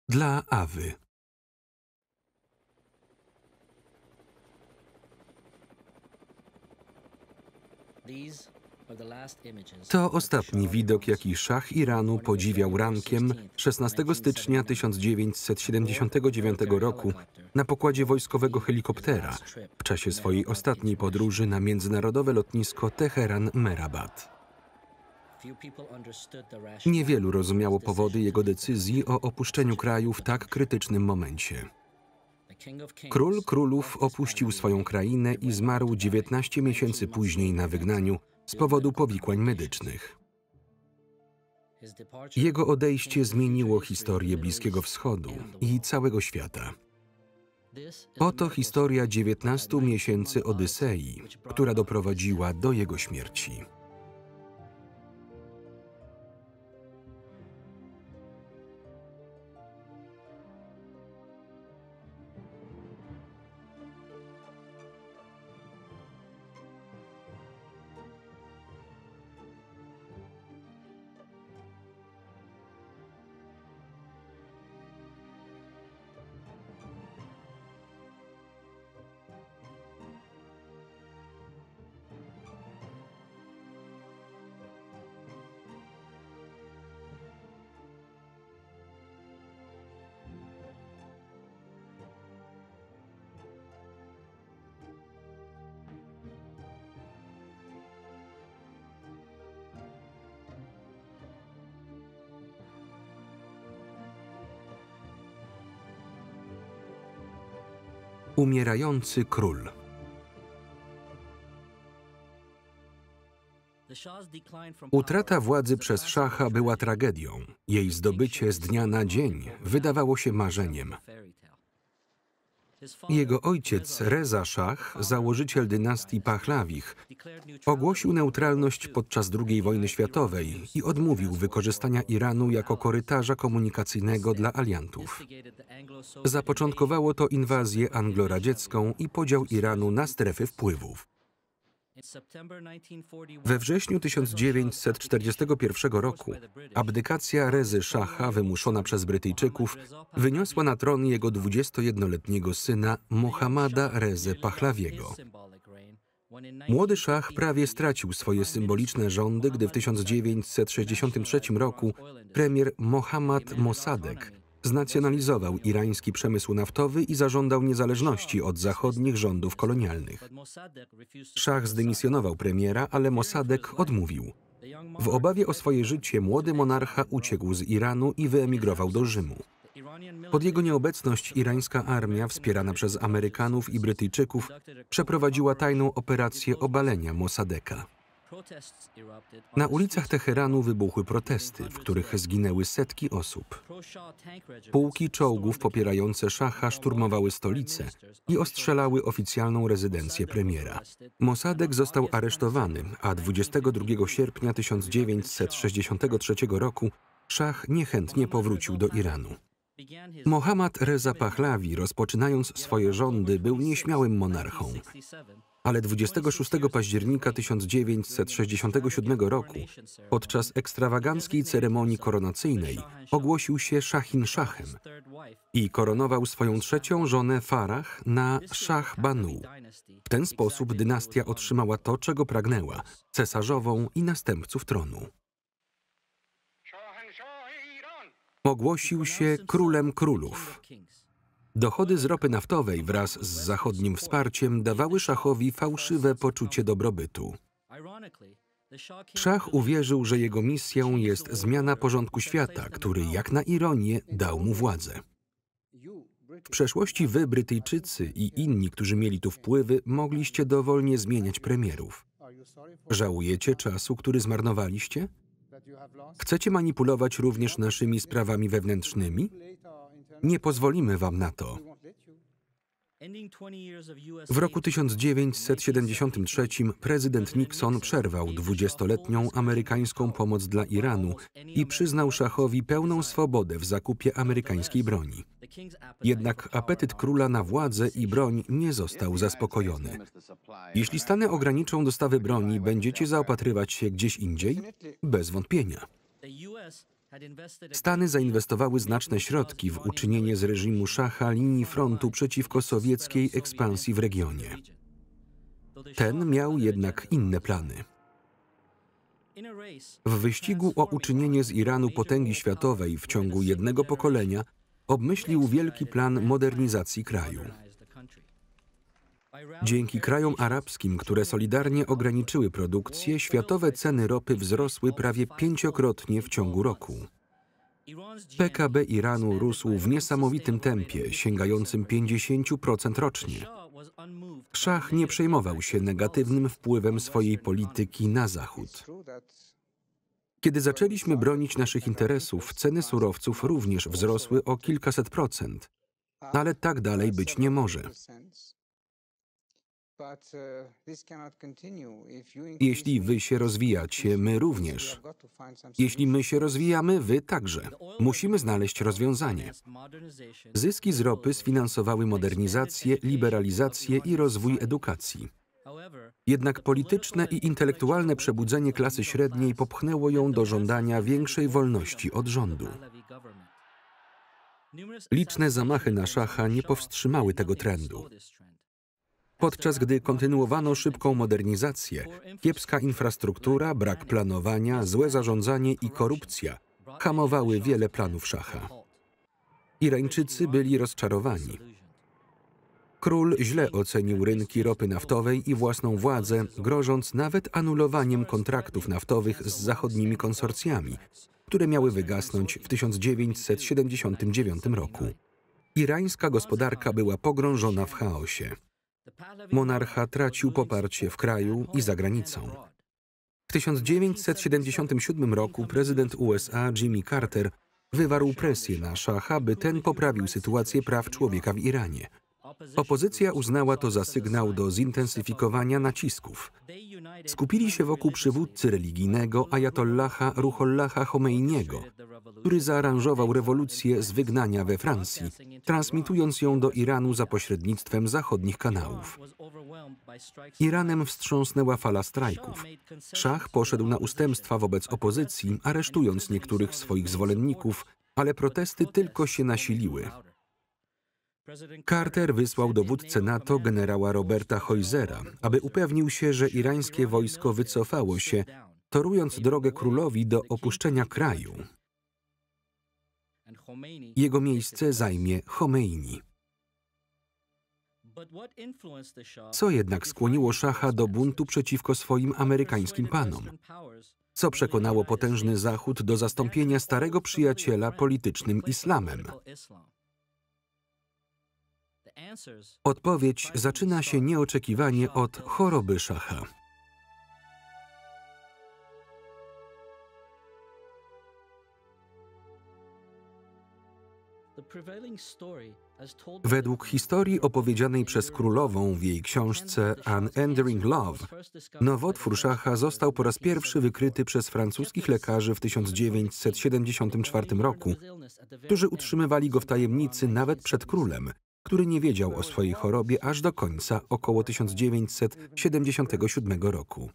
Dla Awy. To ostatni widok, jaki szach Iranu podziwiał rankiem 16 stycznia 1979 roku na pokładzie wojskowego helikoptera w czasie swojej ostatniej podróży na międzynarodowe lotnisko Teheran-Mehrabad. Niewielu rozumiało powody jego decyzji o opuszczeniu kraju w tak krytycznym momencie. Król królów opuścił swoją krainę i zmarł 19 miesięcy później na wygnaniu z powodu powikłań medycznych. Jego odejście zmieniło historię Bliskiego Wschodu i całego świata. Oto historia 19 miesięcy Odysei, która doprowadziła do jego śmierci. Umierający król. Utrata władzy przez szacha była tragedią. Jej zdobycie z dnia na dzień wydawało się marzeniem. Jego ojciec Reza Szach, założyciel dynastii Pahlawich, ogłosił neutralność podczas II wojny światowej i odmówił wykorzystania Iranu jako korytarza komunikacyjnego dla aliantów. Zapoczątkowało to inwazję anglo-radziecką i podział Iranu na strefy wpływów. We wrześniu 1941 roku abdykacja Rezy Szacha wymuszona przez Brytyjczyków wyniosła na tron jego 21-letniego syna Mohammada Rezę Pahlawiego. Młody szach prawie stracił swoje symboliczne rządy, gdy w 1963 roku premier Mohammad Mossadegh znacjonalizował irański przemysł naftowy i zażądał niezależności od zachodnich rządów kolonialnych. Szach zdymisjonował premiera, ale Mossadegh odmówił. W obawie o swoje życie młody monarcha uciekł z Iranu i wyemigrował do Rzymu. Pod jego nieobecność irańska armia, wspierana przez Amerykanów i Brytyjczyków, przeprowadziła tajną operację obalenia Mossadegha. Na ulicach Teheranu wybuchły protesty, w których zginęły setki osób. Pułki czołgów popierające szacha szturmowały stolicę i ostrzelały oficjalną rezydencję premiera. Mossadegh został aresztowany, a 22 sierpnia 1963 roku szach niechętnie powrócił do Iranu. Mohammad Reza Pahlawi, rozpoczynając swoje rządy, był nieśmiałym monarchą. Ale 26 października 1967 roku, podczas ekstrawaganckiej ceremonii koronacyjnej, ogłosił się Shahin Szachem i koronował swoją trzecią żonę Farah na Szach Banu. W ten sposób dynastia otrzymała to, czego pragnęła – cesarzową i następców tronu. Ogłosił się królem królów. Dochody z ropy naftowej wraz z zachodnim wsparciem dawały szachowi fałszywe poczucie dobrobytu. Szach uwierzył, że jego misją jest zmiana porządku świata, który, jak na ironię, dał mu władzę. W przeszłości wy, Brytyjczycy i inni, którzy mieli tu wpływy, mogliście dowolnie zmieniać premierów. Żałujecie czasu, który zmarnowaliście? Chcecie manipulować również naszymi sprawami wewnętrznymi? Nie pozwolimy wam na to. W roku 1973 prezydent Nixon przerwał 20-letnią amerykańską pomoc dla Iranu i przyznał szachowi pełną swobodę w zakupie amerykańskiej broni. Jednak apetyt króla na władzę i broń nie został zaspokojony. Jeśli Stany ograniczą dostawy broni, będziecie zaopatrywać się gdzieś indziej? Bez wątpienia. Stany zainwestowały znaczne środki w uczynienie z reżimu szacha linii frontu przeciwko sowieckiej ekspansji w regionie. Ten miał jednak inne plany. W wyścigu o uczynienie z Iranu potęgi światowej w ciągu jednego pokolenia obmyślił wielki plan modernizacji kraju. Dzięki krajom arabskim, które solidarnie ograniczyły produkcję, światowe ceny ropy wzrosły prawie 5-krotnie w ciągu roku. PKB Iranu rósł w niesamowitym tempie, sięgającym 50% rocznie. Szach nie przejmował się negatywnym wpływem swojej polityki na Zachód. Kiedy zaczęliśmy bronić naszych interesów, ceny surowców również wzrosły o kilkaset procent, ale tak dalej być nie może. Jeśli wy się rozwijacie, my również. Jeśli my się rozwijamy, wy także. Musimy znaleźć rozwiązanie. Zyski z ropy sfinansowały modernizację, liberalizację i rozwój edukacji. Jednak polityczne i intelektualne przebudzenie klasy średniej popchnęło ją do żądania większej wolności od rządu. Liczne zamachy na szacha nie powstrzymały tego trendu. Podczas gdy kontynuowano szybką modernizację, kiepska infrastruktura, brak planowania, złe zarządzanie i korupcja hamowały wiele planów szacha. Irańczycy byli rozczarowani. Król źle ocenił rynki ropy naftowej i własną władzę, grożąc nawet anulowaniem kontraktów naftowych z zachodnimi konsorcjami, które miały wygasnąć w 1979 roku. Irańska gospodarka była pogrążona w chaosie. Monarcha tracił poparcie w kraju i za granicą. W 1977 roku prezydent USA Jimmy Carter wywarł presję na szacha, by ten poprawił sytuację praw człowieka w Iranie. Opozycja uznała to za sygnał do zintensyfikowania nacisków. Skupili się wokół przywódcy religijnego ajatollaha Ruhollaha Chomeiniego, który zaaranżował rewolucję z wygnania we Francji, transmitując ją do Iranu za pośrednictwem zachodnich kanałów. Iranem wstrząsnęła fala strajków. Szach poszedł na ustępstwa wobec opozycji, aresztując niektórych swoich zwolenników, ale protesty tylko się nasiliły. Carter wysłał dowódcę NATO generała Roberta Heusera, aby upewnił się, że irańskie wojsko wycofało się, torując drogę królowi do opuszczenia kraju. Jego miejsce zajmie Chomeini. Co jednak skłoniło szacha do buntu przeciwko swoim amerykańskim panom? Co przekonało potężny Zachód do zastąpienia starego przyjaciela politycznym islamem? Odpowiedź zaczyna się nieoczekiwanie od choroby szacha. Według historii opowiedzianej przez królową w jej książce An Enduring Love, nowotwór szacha został po raz pierwszy wykryty przez francuskich lekarzy w 1974 roku, którzy utrzymywali go w tajemnicy nawet przed królem, który nie wiedział o swojej chorobie aż do końca około 1977 roku.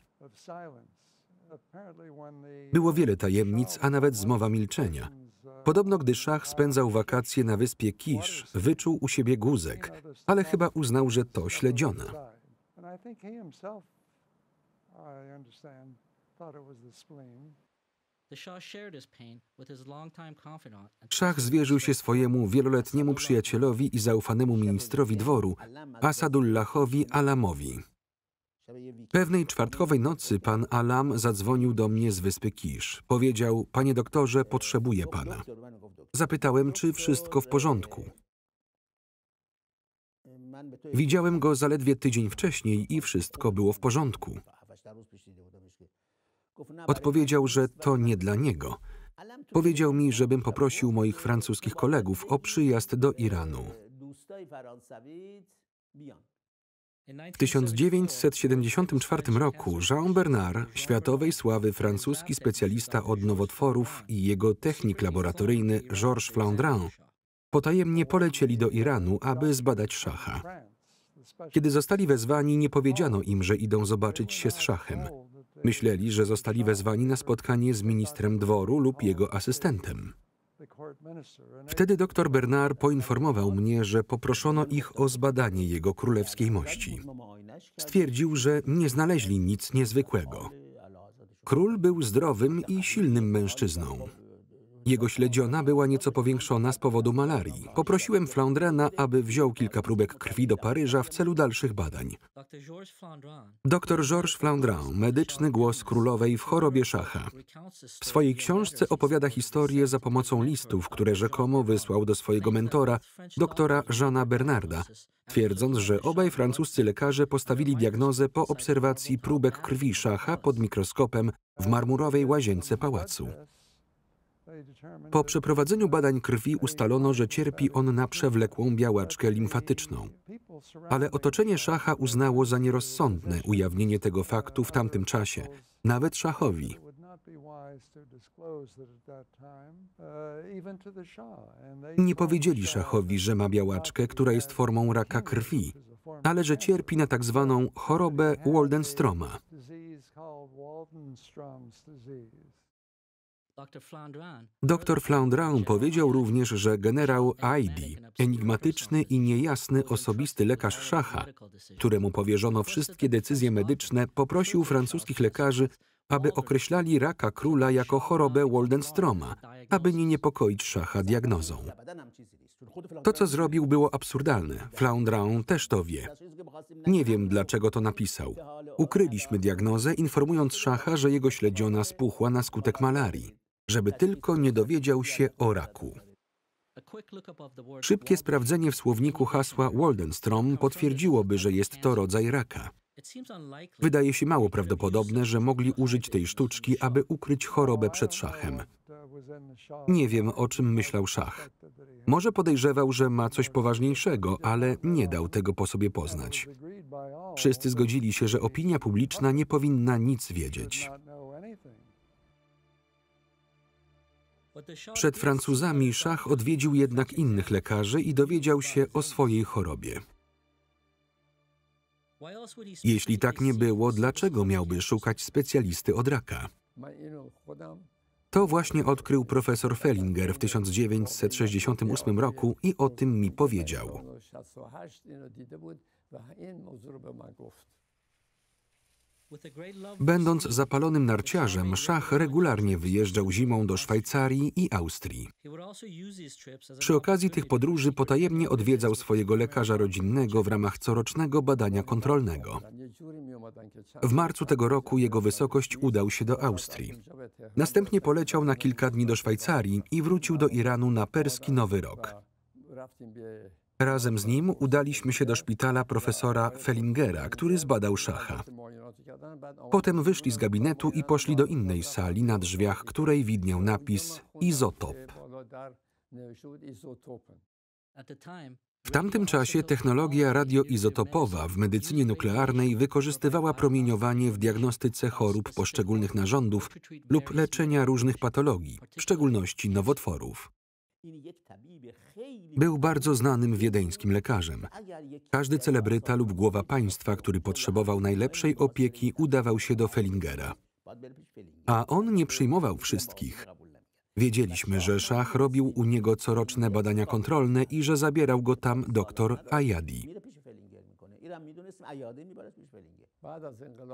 Było wiele tajemnic, a nawet zmowa milczenia. Podobno, gdy szach spędzał wakacje na wyspie Kisz, wyczuł u siebie guzek, ale chyba uznał, że to śledziona. Szach zwierzył się swojemu wieloletniemu przyjacielowi i zaufanemu ministrowi dworu, Asadullahowi Alamowi. Pewnej czwartkowej nocy pan Alam zadzwonił do mnie z wyspy Kisz. Powiedział: panie doktorze, potrzebuję pana. Zapytałem, czy wszystko w porządku. Widziałem go zaledwie tydzień wcześniej i wszystko było w porządku. Odpowiedział, że to nie dla niego. Powiedział mi, żebym poprosił moich francuskich kolegów o przyjazd do Iranu. W 1974 roku Jean Bernard, światowej sławy francuski specjalista od nowotworów, i jego technik laboratoryjny Georges Flandrin potajemnie polecieli do Iranu, aby zbadać szacha. Kiedy zostali wezwani, nie powiedziano im, że idą zobaczyć się z szachem. Myśleli, że zostali wezwani na spotkanie z ministrem dworu lub jego asystentem. Wtedy dr Bernard poinformował mnie, że poproszono ich o zbadanie jego królewskiej mości. Stwierdził, że nie znaleźli nic niezwykłego. Król był zdrowym i silnym mężczyzną. Jego śledziona była nieco powiększona z powodu malarii. Poprosiłem Flandrena, aby wziął kilka próbek krwi do Paryża w celu dalszych badań. Dr Georges Flandrin, medyczny głos królowej w chorobie szacha. W swojej książce opowiada historię za pomocą listów, które rzekomo wysłał do swojego mentora, doktora Jeana Bernarda, twierdząc, że obaj francuscy lekarze postawili diagnozę po obserwacji próbek krwi szacha pod mikroskopem w marmurowej łazience pałacu. Po przeprowadzeniu badań krwi ustalono, że cierpi on na przewlekłą białaczkę limfatyczną. Ale otoczenie szacha uznało za nierozsądne ujawnienie tego faktu w tamtym czasie, nawet szachowi. Nie powiedzieli szachowi, że ma białaczkę, która jest formą raka krwi, ale że cierpi na tak zwaną chorobę Waldenstroma. Dr Flandrin powiedział również, że generał Aidy, enigmatyczny i niejasny osobisty lekarz szacha, któremu powierzono wszystkie decyzje medyczne, poprosił francuskich lekarzy, aby określali raka króla jako chorobę Waldenstroma, aby nie niepokoić szacha diagnozą. To, co zrobił, było absurdalne. Flandrin też to wie. Nie wiem, dlaczego to napisał. Ukryliśmy diagnozę, informując szacha, że jego śledziona spuchła na skutek malarii, żeby tylko nie dowiedział się o raku. Szybkie sprawdzenie w słowniku hasła Waldenstrom potwierdziłoby, że jest to rodzaj raka. Wydaje się mało prawdopodobne, że mogli użyć tej sztuczki, aby ukryć chorobę przed szachem. Nie wiem, o czym myślał szach. Może podejrzewał, że ma coś poważniejszego, ale nie dał tego po sobie poznać. Wszyscy zgodzili się, że opinia publiczna nie powinna nic wiedzieć. Przed Francuzami szach odwiedził jednak innych lekarzy i dowiedział się o swojej chorobie. Jeśli tak nie było, dlaczego miałby szukać specjalisty od raka? To właśnie odkrył profesor Fellinger w 1968 roku i o tym mi powiedział. Będąc zapalonym narciarzem, szach regularnie wyjeżdżał zimą do Szwajcarii i Austrii. Przy okazji tych podróży potajemnie odwiedzał swojego lekarza rodzinnego w ramach corocznego badania kontrolnego. W marcu tego roku jego wysokość udał się do Austrii. Następnie poleciał na kilka dni do Szwajcarii i wrócił do Iranu na perski Nowy Rok. Razem z nim udaliśmy się do szpitala profesora Fellingera, który zbadał szacha. Potem wyszli z gabinetu i poszli do innej sali, na drzwiach której widniał napis izotop. W tamtym czasie technologia radioizotopowa w medycynie nuklearnej wykorzystywała promieniowanie w diagnostyce chorób poszczególnych narządów lub leczenia różnych patologii, w szczególności nowotworów. Był bardzo znanym wiedeńskim lekarzem. Każdy celebryta lub głowa państwa, który potrzebował najlepszej opieki, udawał się do Fellingera. A on nie przyjmował wszystkich. Wiedzieliśmy, że szach robił u niego coroczne badania kontrolne i że zabierał go tam dr Ayadi.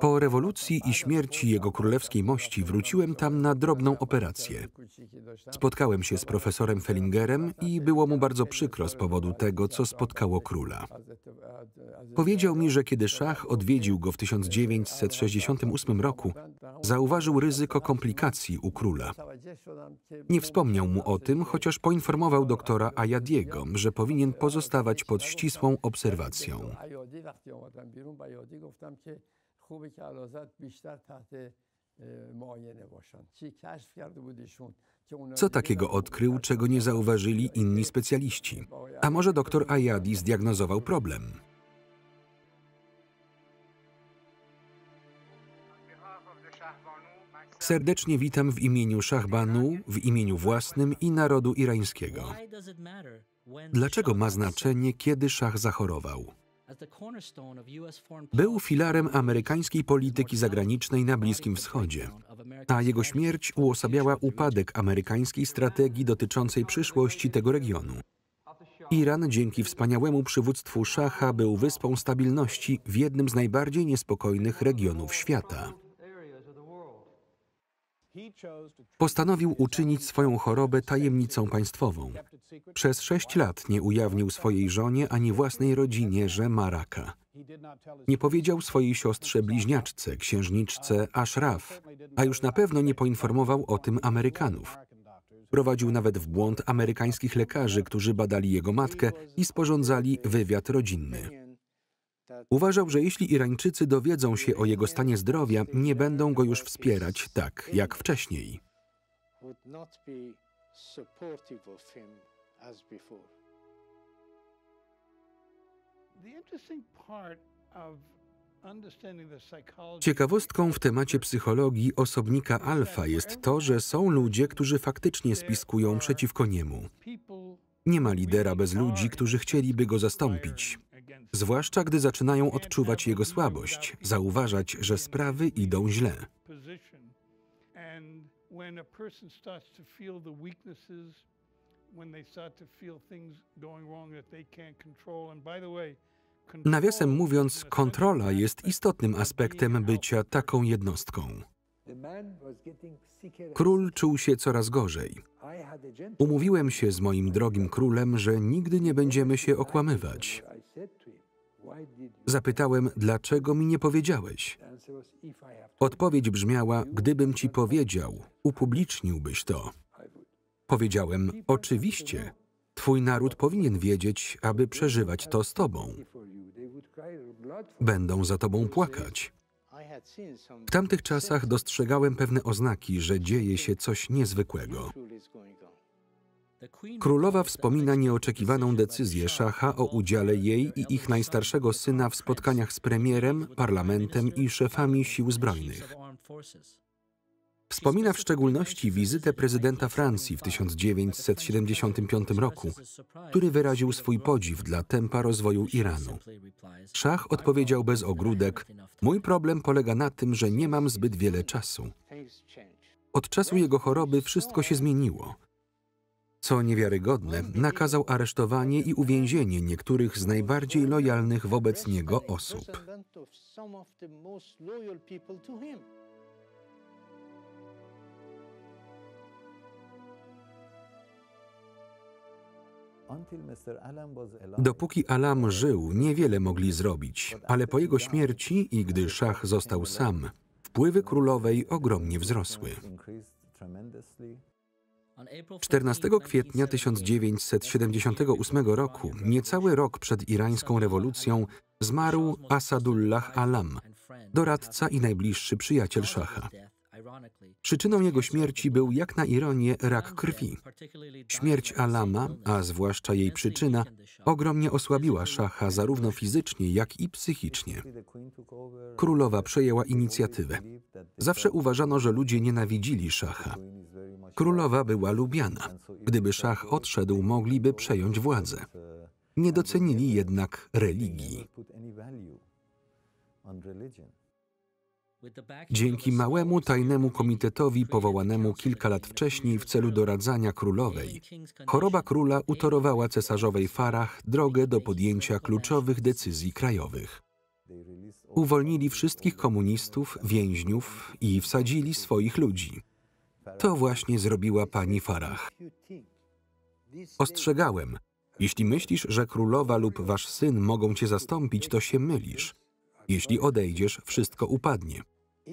Po rewolucji i śmierci jego królewskiej mości wróciłem tam na drobną operację. Spotkałem się z profesorem Fellingerem i było mu bardzo przykro z powodu tego, co spotkało króla. Powiedział mi, że kiedy szach odwiedził go w 1968 roku, zauważył ryzyko komplikacji u króla. Nie wspomniał mu o tym, chociaż poinformował doktora Ayadiego, że powinien pozostawać pod ścisłą obserwacją. Co takiego odkrył, czego nie zauważyli inni specjaliści? A może doktor Ayadi zdiagnozował problem? Serdecznie witam w imieniu Szahbanu, w imieniu własnym i narodu irańskiego. Dlaczego ma znaczenie, kiedy szach zachorował? Był filarem amerykańskiej polityki zagranicznej na Bliskim Wschodzie, a jego śmierć uosabiała upadek amerykańskiej strategii dotyczącej przyszłości tego regionu. Iran dzięki wspaniałemu przywództwu szacha był wyspą stabilności w jednym z najbardziej niespokojnych regionów świata. Postanowił uczynić swoją chorobę tajemnicą państwową. Przez 6 lat nie ujawnił swojej żonie ani własnej rodzinie, że ma raka. Nie powiedział swojej siostrze bliźniaczce, księżniczce Ashraf, a już na pewno nie poinformował o tym Amerykanów. Prowadził nawet w błąd amerykańskich lekarzy, którzy badali jego matkę i sporządzali wywiad rodzinny. Uważał, że jeśli Irańczycy dowiedzą się o jego stanie zdrowia, nie będą go już wspierać tak, jak wcześniej. Ciekawostką w temacie psychologii osobnika alfa jest to, że są ludzie, którzy faktycznie spiskują przeciwko niemu. Nie ma lidera bez ludzi, którzy chcieliby go zastąpić. Zwłaszcza gdy zaczynają odczuwać jego słabość, zauważać, że sprawy idą źle. Nawiasem mówiąc, kontrola jest istotnym aspektem bycia taką jednostką. Król czuł się coraz gorzej. Umówiłem się z moim drogim królem, że nigdy nie będziemy się okłamywać. Zapytałem, dlaczego mi nie powiedziałeś? Odpowiedź brzmiała, gdybym ci powiedział, upubliczniłbyś to. Powiedziałem, oczywiście, twój naród powinien wiedzieć, aby przeżywać to z tobą. Będą za tobą płakać. W tamtych czasach dostrzegałem pewne oznaki, że dzieje się coś niezwykłego. Królowa wspomina nieoczekiwaną decyzję szacha o udziale jej i ich najstarszego syna w spotkaniach z premierem, parlamentem i szefami sił zbrojnych. Wspomina w szczególności wizytę prezydenta Francji w 1975 roku, który wyraził swój podziw dla tempa rozwoju Iranu. Szach odpowiedział bez ogródek, mój problem polega na tym, że nie mam zbyt wiele czasu. Od czasu jego choroby wszystko się zmieniło. Co niewiarygodne, nakazał aresztowanie i uwięzienie niektórych z najbardziej lojalnych wobec niego osób. Dopóki Alam żył, niewiele mogli zrobić, ale po jego śmierci i gdy szach został sam, wpływy królowej ogromnie wzrosły. 14 kwietnia 1978 roku, niecały rok przed irańską rewolucją, zmarł Asadullah Alam, doradca i najbliższy przyjaciel szacha. Przyczyną jego śmierci był, jak na ironię, rak krwi. Śmierć Alama, a zwłaszcza jej przyczyna, ogromnie osłabiła szacha zarówno fizycznie, jak i psychicznie. Królowa przejęła inicjatywę. Zawsze uważano, że ludzie nienawidzili szacha. Królowa była lubiana. Gdyby szach odszedł, mogliby przejąć władzę. Nie docenili jednak religii. Dzięki małemu tajnemu komitetowi powołanemu kilka lat wcześniej w celu doradzania królowej, choroba króla utorowała cesarzowej Farah drogę do podjęcia kluczowych decyzji krajowych. Uwolnili wszystkich komunistów, więźniów i wsadzili swoich ludzi. To właśnie zrobiła pani Farah. Ostrzegałem, jeśli myślisz, że królowa lub wasz syn mogą cię zastąpić, to się mylisz. Jeśli odejdziesz, wszystko upadnie.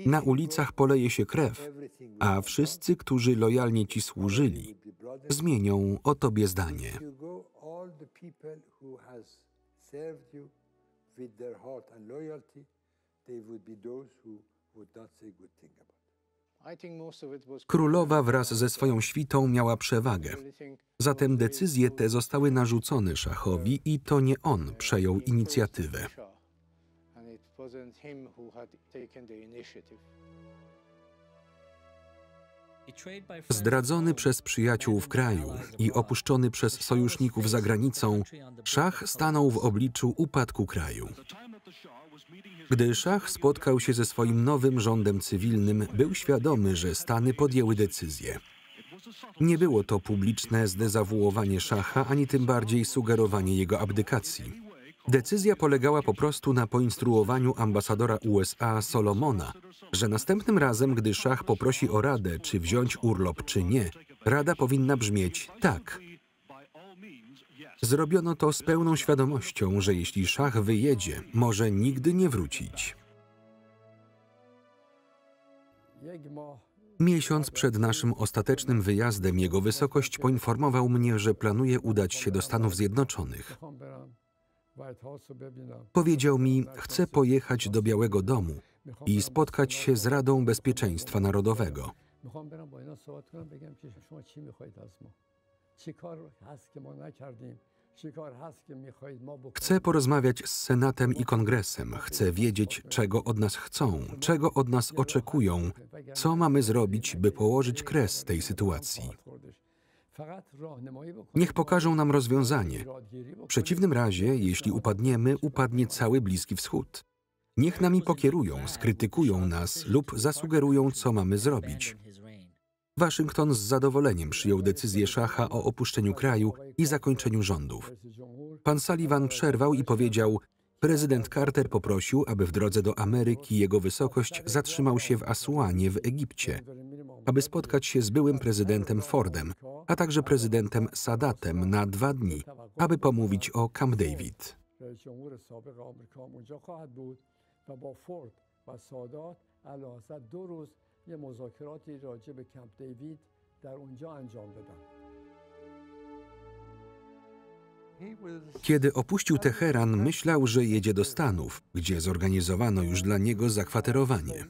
Na ulicach poleje się krew, a wszyscy, którzy lojalnie ci służyli, zmienią o tobie zdanie. Królowa wraz ze swoją świtą miała przewagę. Zatem decyzje te zostały narzucone szachowi i to nie on przejął inicjatywę. Zdradzony przez przyjaciół w kraju i opuszczony przez sojuszników za granicą, szach stanął w obliczu upadku kraju. Gdy szach spotkał się ze swoim nowym rządem cywilnym, był świadomy, że Stany podjęły decyzję. Nie było to publiczne zdezawuowanie szacha, ani tym bardziej sugerowanie jego abdykacji. Decyzja polegała po prostu na poinstruowaniu ambasadora USA Solomona, że następnym razem, gdy szach poprosi o radę, czy wziąć urlop, czy nie, rada powinna brzmieć tak. Zrobiono to z pełną świadomością, że jeśli szach wyjedzie, może nigdy nie wrócić. Miesiąc przed naszym ostatecznym wyjazdem jego wysokość poinformował mnie, że planuje udać się do Stanów Zjednoczonych. Powiedział mi, chce pojechać do Białego Domu i spotkać się z Radą Bezpieczeństwa Narodowego. Chcę porozmawiać z Senatem i Kongresem. Chcę wiedzieć, czego od nas chcą, czego od nas oczekują, co mamy zrobić, by położyć kres tej sytuacji. Niech pokażą nam rozwiązanie. W przeciwnym razie, jeśli upadniemy, upadnie cały Bliski Wschód. Niech nami pokierują, skrytykują nas lub zasugerują, co mamy zrobić. Waszyngton z zadowoleniem przyjął decyzję szacha o opuszczeniu kraju i zakończeniu rządów. Pan Sullivan przerwał i powiedział, prezydent Carter poprosił, aby w drodze do Ameryki jego wysokość zatrzymał się w Asuanie w Egipcie, aby spotkać się z byłym prezydentem Fordem, a także prezydentem Sadatem na 2 dni, aby pomówić o Camp David. Kiedy opuścił Teheran, myślał, że jedzie do Stanów, gdzie zorganizowano już dla niego zakwaterowanie.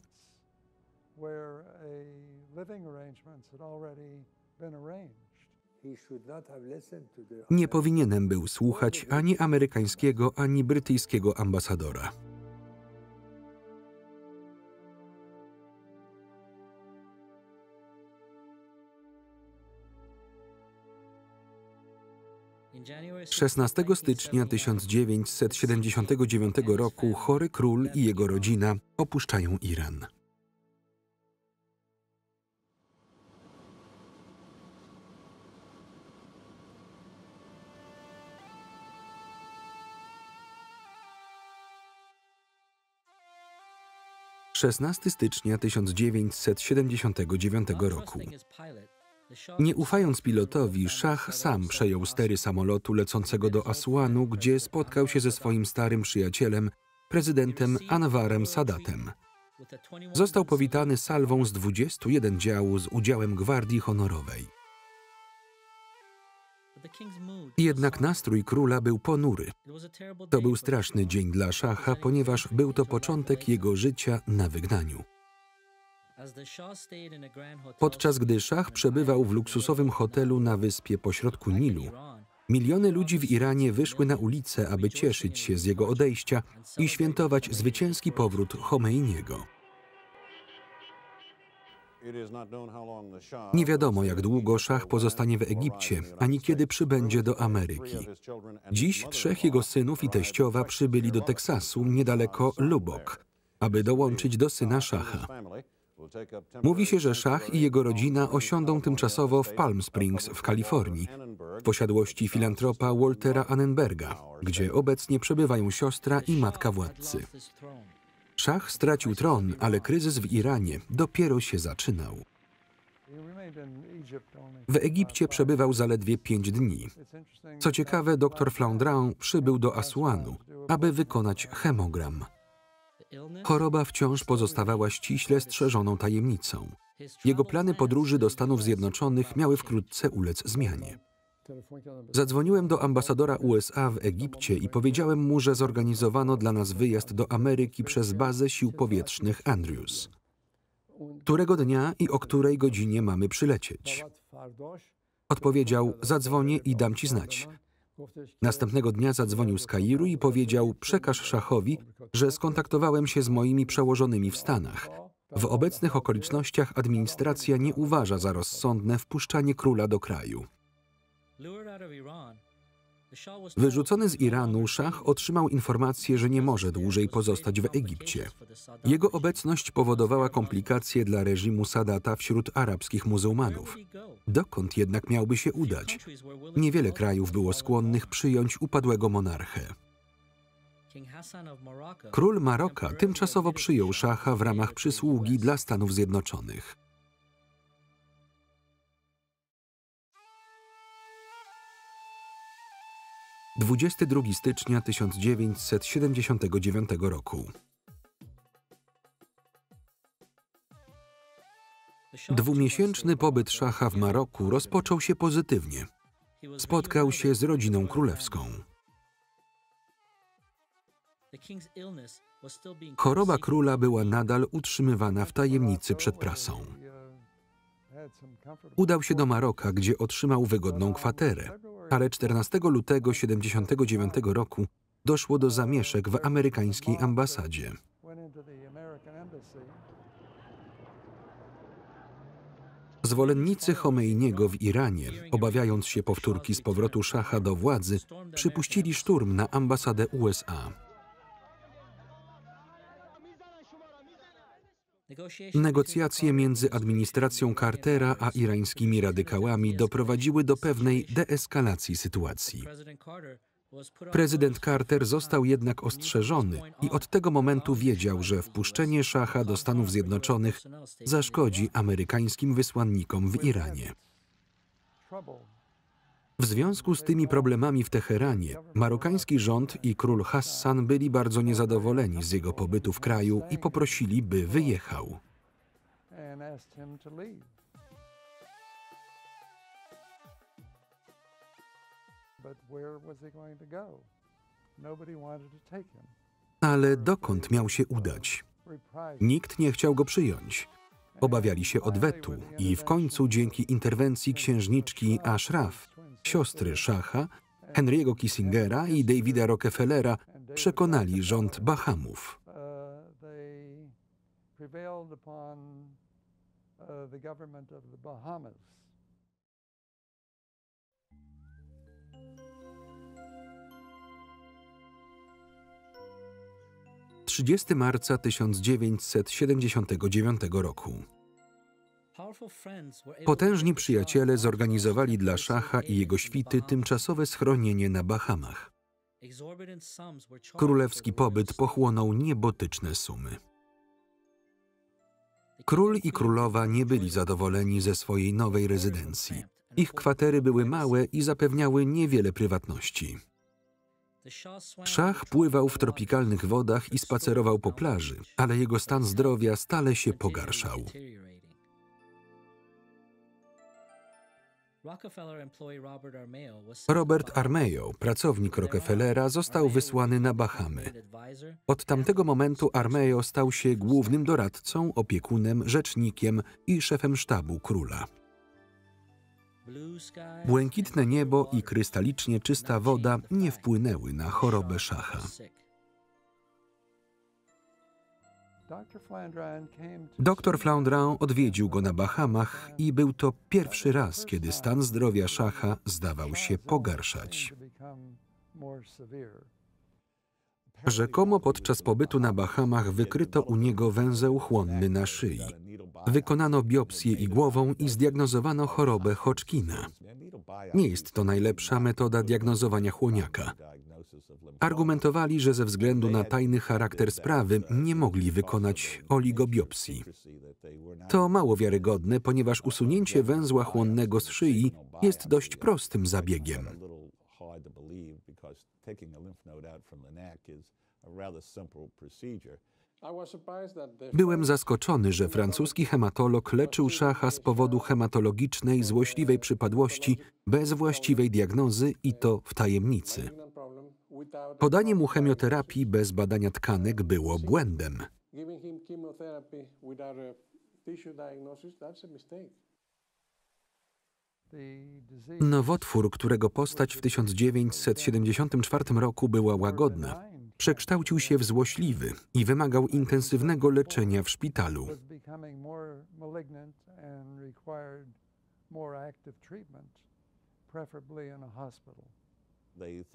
Nie powinienem był słuchać ani amerykańskiego, ani brytyjskiego ambasadora. - 16 stycznia 1979 roku chory król i jego rodzina opuszczają Iran. - 16 stycznia 1979 roku. Nie ufając pilotowi, szach sam przejął stery samolotu lecącego do Asuanu, gdzie spotkał się ze swoim starym przyjacielem, prezydentem Anwarem Sadatem. Został powitany salwą z 21 działu z udziałem Gwardii Honorowej. Jednak nastrój króla był ponury. To był straszny dzień dla szacha, ponieważ był to początek jego życia na wygnaniu. Podczas gdy szach przebywał w luksusowym hotelu na wyspie pośrodku Nilu, miliony ludzi w Iranie wyszły na ulice, aby cieszyć się z jego odejścia i świętować zwycięski powrót Chomeiniego. Nie wiadomo, jak długo szach pozostanie w Egipcie, ani kiedy przybędzie do Ameryki. Dziś 3 jego synów i teściowa przybyli do Teksasu, niedaleko Lubbock, aby dołączyć do syna szacha. Mówi się, że szach i jego rodzina osiądą tymczasowo w Palm Springs w Kalifornii, w posiadłości filantropa Waltera Annenberga, gdzie obecnie przebywają siostra i matka władcy. Szach stracił tron, ale kryzys w Iranie dopiero się zaczynał. W Egipcie przebywał zaledwie 5 dni. Co ciekawe, dr Flandrin przybył do Asuanu, aby wykonać hemogram. Choroba wciąż pozostawała ściśle strzeżoną tajemnicą. Jego plany podróży do Stanów Zjednoczonych miały wkrótce ulec zmianie. Zadzwoniłem do ambasadora USA w Egipcie i powiedziałem mu, że zorganizowano dla nas wyjazd do Ameryki przez bazę sił powietrznych Andrews. Którego dnia i o której godzinie mamy przylecieć? Odpowiedział, zadzwonię i dam ci znać. Następnego dnia zadzwonił z Kairu i powiedział, przekaż szachowi, że skontaktowałem się z moimi przełożonymi w Stanach. W obecnych okolicznościach administracja nie uważa za rozsądne wpuszczanie króla do kraju. Wyrzucony z Iranu, szach otrzymał informację, że nie może dłużej pozostać w Egipcie. Jego obecność powodowała komplikacje dla reżimu Sadata wśród arabskich muzułmanów. Dokąd jednak miałby się udać? Niewiele krajów było skłonnych przyjąć upadłego monarchę. Król Maroka tymczasowo przyjął szacha w ramach przysługi dla Stanów Zjednoczonych. – 22 stycznia 1979 roku. Dwumiesięczny pobyt szacha w Maroku rozpoczął się pozytywnie. Spotkał się z rodziną królewską. Choroba króla była nadal utrzymywana w tajemnicy przed prasą. Udał się do Maroka, gdzie otrzymał wygodną kwaterę, ale 14 lutego 1979 roku doszło do zamieszek w amerykańskiej ambasadzie. Zwolennicy Chomeiniego w Iranie, obawiając się powtórki z powrotu szacha do władzy, przypuścili szturm na ambasadę USA. Negocjacje między administracją Cartera a irańskimi radykałami doprowadziły do pewnej deeskalacji sytuacji. Prezydent Carter został jednak ostrzeżony i od tego momentu wiedział, że wpuszczenie szacha do Stanów Zjednoczonych zaszkodzi amerykańskim wysłannikom w Iranie. W związku z tymi problemami w Teheranie, marokański rząd i król Hassan byli bardzo niezadowoleni z jego pobytu w kraju i poprosili, by wyjechał. Ale dokąd miał się udać? Nikt nie chciał go przyjąć. Obawiali się odwetu i w końcu dzięki interwencji księżniczki Ashraf, siostry szacha, Henry'ego Kissingera i Davida Rockefellera przekonali rząd Bahamów. – 30 marca 1979 roku. Potężni przyjaciele zorganizowali dla szacha i jego świty tymczasowe schronienie na Bahamach. Królewski pobyt pochłonął niebotyczne sumy. Król i królowa nie byli zadowoleni ze swojej nowej rezydencji. Ich kwatery były małe i zapewniały niewiele prywatności. Szach pływał w tropikalnych wodach i spacerował po plaży, ale jego stan zdrowia stale się pogarszał. Robert Armeo, pracownik Rockefellera, został wysłany na Bahamy. Od tamtego momentu Armeo stał się głównym doradcą, opiekunem, rzecznikiem i szefem sztabu króla. Błękitne niebo i krystalicznie czysta woda nie wpłynęły na chorobę szacha. Dr Flandrin odwiedził go na Bahamach i był to pierwszy raz, kiedy stan zdrowia szacha zdawał się pogarszać. Rzekomo podczas pobytu na Bahamach wykryto u niego węzeł chłonny na szyi. Wykonano biopsję igłową i zdiagnozowano chorobę Hodgkina. Nie jest to najlepsza metoda diagnozowania chłoniaka. Argumentowali, że ze względu na tajny charakter sprawy nie mogli wykonać oligobiopsji. To mało wiarygodne, ponieważ usunięcie węzła chłonnego z szyi jest dość prostym zabiegiem. Byłem zaskoczony, że francuski hematolog leczył szacha z powodu hematologicznej, złośliwej przypadłości bez właściwej diagnozy i to w tajemnicy. Podanie mu chemioterapii bez badania tkanek było błędem. Nowotwór, którego postać w 1974 roku była łagodna, przekształcił się w złośliwy i wymagał intensywnego leczenia w szpitalu.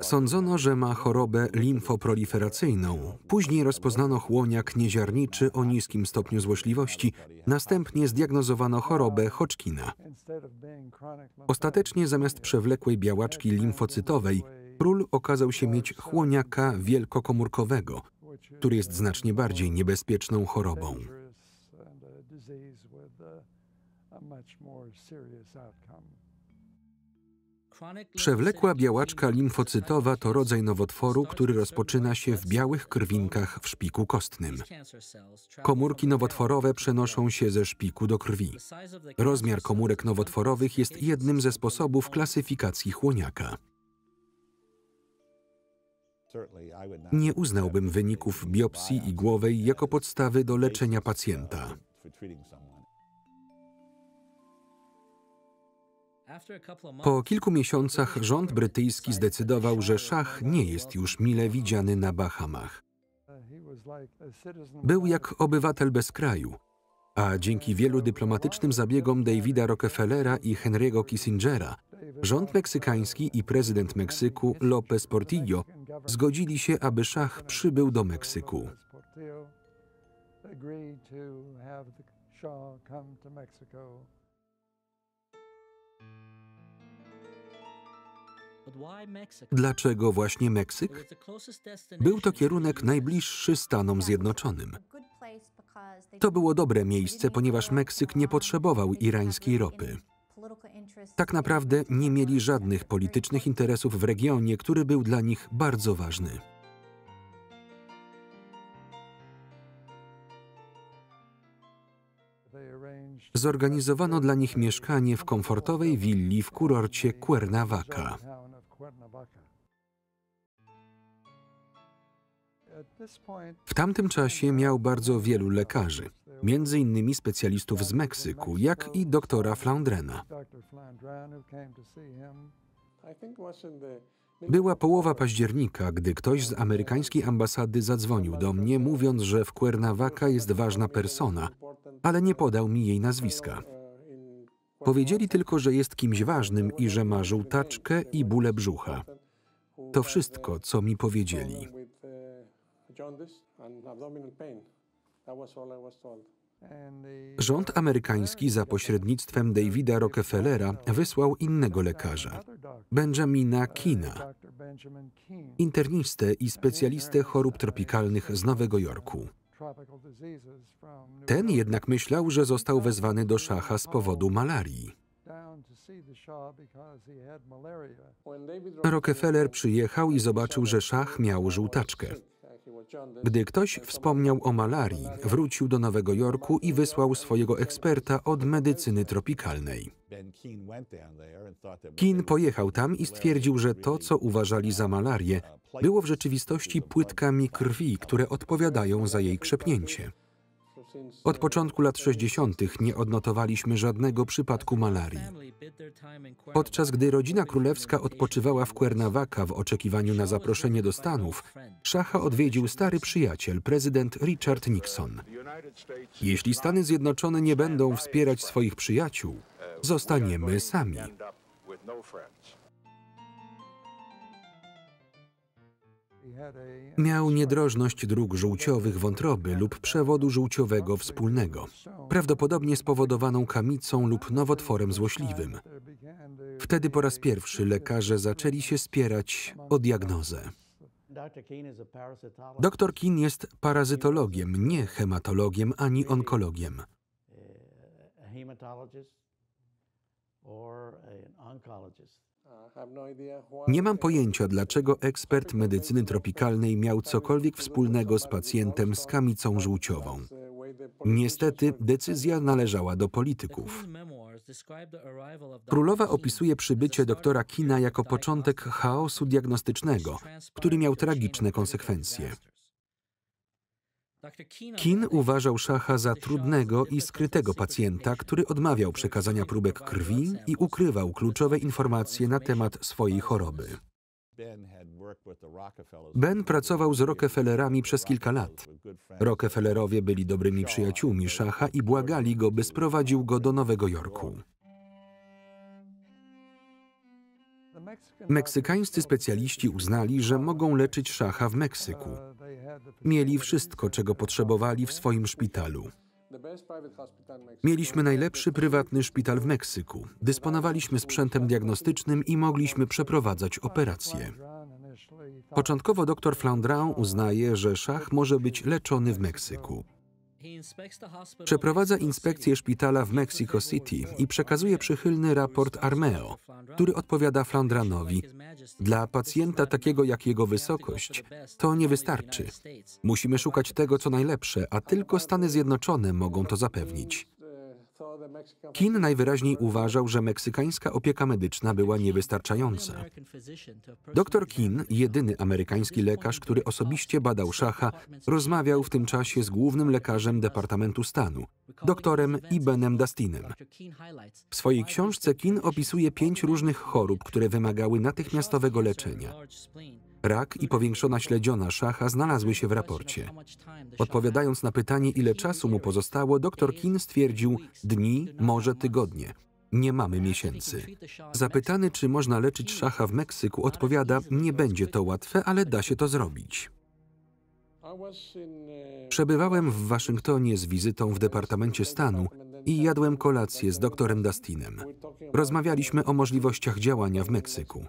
Sądzono, że ma chorobę limfoproliferacyjną. Później rozpoznano chłoniak nieziarniczy o niskim stopniu złośliwości. Następnie zdiagnozowano chorobę Hodgkina. Ostatecznie zamiast przewlekłej białaczki limfocytowej, król okazał się mieć chłoniaka wielkokomórkowego, który jest znacznie bardziej niebezpieczną chorobą. Przewlekła białaczka limfocytowa to rodzaj nowotworu, który rozpoczyna się w białych krwinkach w szpiku kostnym. Komórki nowotworowe przenoszą się ze szpiku do krwi. Rozmiar komórek nowotworowych jest jednym ze sposobów klasyfikacji chłoniaka. Nie uznałbym wyników biopsji igłowej jako podstawy do leczenia pacjenta. Po kilku miesiącach rząd brytyjski zdecydował, że szach nie jest już mile widziany na Bahamach. Był jak obywatel bez kraju, a dzięki wielu dyplomatycznym zabiegom Davida Rockefellera i Henry'ego Kissingera, rząd meksykański i prezydent Meksyku López Portillo zgodzili się, aby szach przybył do Meksyku. Dlaczego właśnie Meksyk? Był to kierunek najbliższy Stanom Zjednoczonym. To było dobre miejsce, ponieważ Meksyk nie potrzebował irańskiej ropy. Tak naprawdę nie mieli żadnych politycznych interesów w regionie, który był dla nich bardzo ważny. Zorganizowano dla nich mieszkanie w komfortowej willi w kurorcie Cuernavaca. W tamtym czasie miał bardzo wielu lekarzy, między innymi specjalistów z Meksyku, jak i doktora Flandrena. Była połowa października, gdy ktoś z amerykańskiej ambasady zadzwonił do mnie, mówiąc, że w Cuernavaca jest ważna persona, ale nie podał mi jej nazwiska. Powiedzieli tylko, że jest kimś ważnym i że ma żółtaczkę i bóle brzucha. To wszystko, co mi powiedzieli. Rząd amerykański za pośrednictwem Davida Rockefellera wysłał innego lekarza, Benjamina Keana, internistę i specjalistę chorób tropikalnych z Nowego Jorku. Ten jednak myślał, że został wezwany do szacha z powodu malarii. Rockefeller przyjechał i zobaczył, że szach miał żółtaczkę. Gdy ktoś wspomniał o malarii, wrócił do Nowego Jorku i wysłał swojego eksperta od medycyny tropikalnej. Kean pojechał tam i stwierdził, że to, co uważali za malarię, było w rzeczywistości płytkami krwi, które odpowiadają za jej krzepnięcie. Od początku lat 60. nie odnotowaliśmy żadnego przypadku malarii. Podczas gdy rodzina królewska odpoczywała w Cuernavaca w oczekiwaniu na zaproszenie do Stanów, szacha odwiedził stary przyjaciel, prezydent Richard Nixon. Jeśli Stany Zjednoczone nie będą wspierać swoich przyjaciół, zostaniemy sami. Miał niedrożność dróg żółciowych wątroby lub przewodu żółciowego wspólnego, prawdopodobnie spowodowaną kamicą lub nowotworem złośliwym. Wtedy po raz pierwszy lekarze zaczęli się spierać o diagnozę. Dr Kean jest parazytologiem, nie hematologiem ani onkologiem. Nie mam pojęcia, dlaczego ekspert medycyny tropikalnej miał cokolwiek wspólnego z pacjentem z kamicą żółciową. Niestety decyzja należała do polityków. Królowa opisuje przybycie doktora Keana jako początek chaosu diagnostycznego, który miał tragiczne konsekwencje. Kean uważał szacha za trudnego i skrytego pacjenta, który odmawiał przekazania próbek krwi i ukrywał kluczowe informacje na temat swojej choroby. Ben pracował z Rockefellerami przez kilka lat. Rockefellerowie byli dobrymi przyjaciółmi szacha i błagali go, by sprowadził go do Nowego Jorku. Meksykańscy specjaliści uznali, że mogą leczyć szacha w Meksyku. Mieli wszystko, czego potrzebowali w swoim szpitalu. Mieliśmy najlepszy prywatny szpital w Meksyku. Dysponowaliśmy sprzętem diagnostycznym i mogliśmy przeprowadzać operacje. Początkowo dr Flandrin uznaje, że szach może być leczony w Meksyku. Przeprowadza inspekcję szpitala w Mexico City i przekazuje przychylny raport Armeo, który odpowiada Flandrinowi: dla pacjenta takiego jak jego wysokość to nie wystarczy. Musimy szukać tego, co najlepsze, a tylko Stany Zjednoczone mogą to zapewnić. Kin najwyraźniej uważał, że meksykańska opieka medyczna była niewystarczająca. Dr Kin, jedyny amerykański lekarz, który osobiście badał szacha, rozmawiał w tym czasie z głównym lekarzem Departamentu Stanu, doktorem Benem Dustinem. W swojej książce Kin opisuje 5 różnych chorób, które wymagały natychmiastowego leczenia. Rak i powiększona śledziona szacha znalazły się w raporcie. Odpowiadając na pytanie, ile czasu mu pozostało, dr Kin stwierdził: dni, może tygodnie. Nie mamy miesięcy. Zapytany, czy można leczyć szacha w Meksyku, odpowiada: nie będzie to łatwe, ale da się to zrobić. Przebywałem w Waszyngtonie z wizytą w Departamencie Stanu i jadłem kolację z doktorem Dustinem. Rozmawialiśmy o możliwościach działania w Meksyku.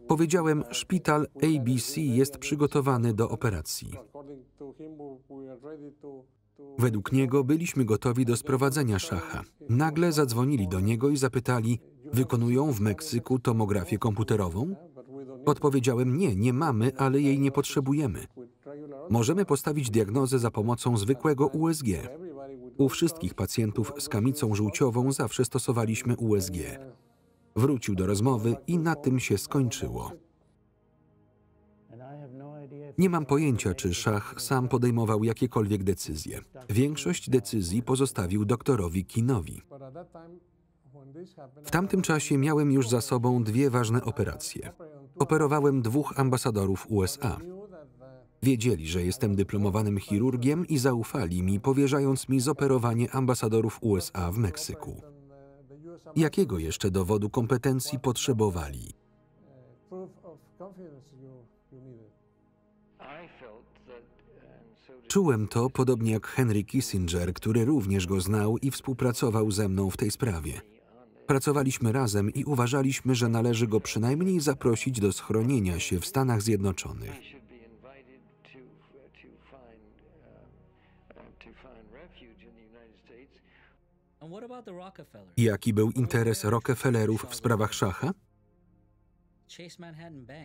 Powiedziałem: szpital ABC jest przygotowany do operacji. Według niego byliśmy gotowi do sprowadzenia szacha. Nagle zadzwonili do niego i zapytali: wykonują w Meksyku tomografię komputerową? Odpowiedziałem: nie, nie mamy, ale jej nie potrzebujemy. Możemy postawić diagnozę za pomocą zwykłego USG. U wszystkich pacjentów z kamicą żółciową zawsze stosowaliśmy USG. Wrócił do rozmowy i na tym się skończyło. Nie mam pojęcia, czy szach sam podejmował jakiekolwiek decyzje. Większość decyzji pozostawił doktorowi Kinowi. W tamtym czasie miałem już za sobą 2 ważne operacje. Operowałem 2 ambasadorów USA. Wiedzieli, że jestem dyplomowanym chirurgiem i zaufali mi, powierzając mi zoperowanie ambasadorów USA w Meksyku. Jakiego jeszcze dowodu kompetencji potrzebowali? Czułem to podobnie jak Henry Kissinger, który również go znał i współpracował ze mną w tej sprawie. Pracowaliśmy razem i uważaliśmy, że należy go przynajmniej zaprosić do schronienia się w Stanach Zjednoczonych. Jaki był interes Rockefellerów w sprawach szacha?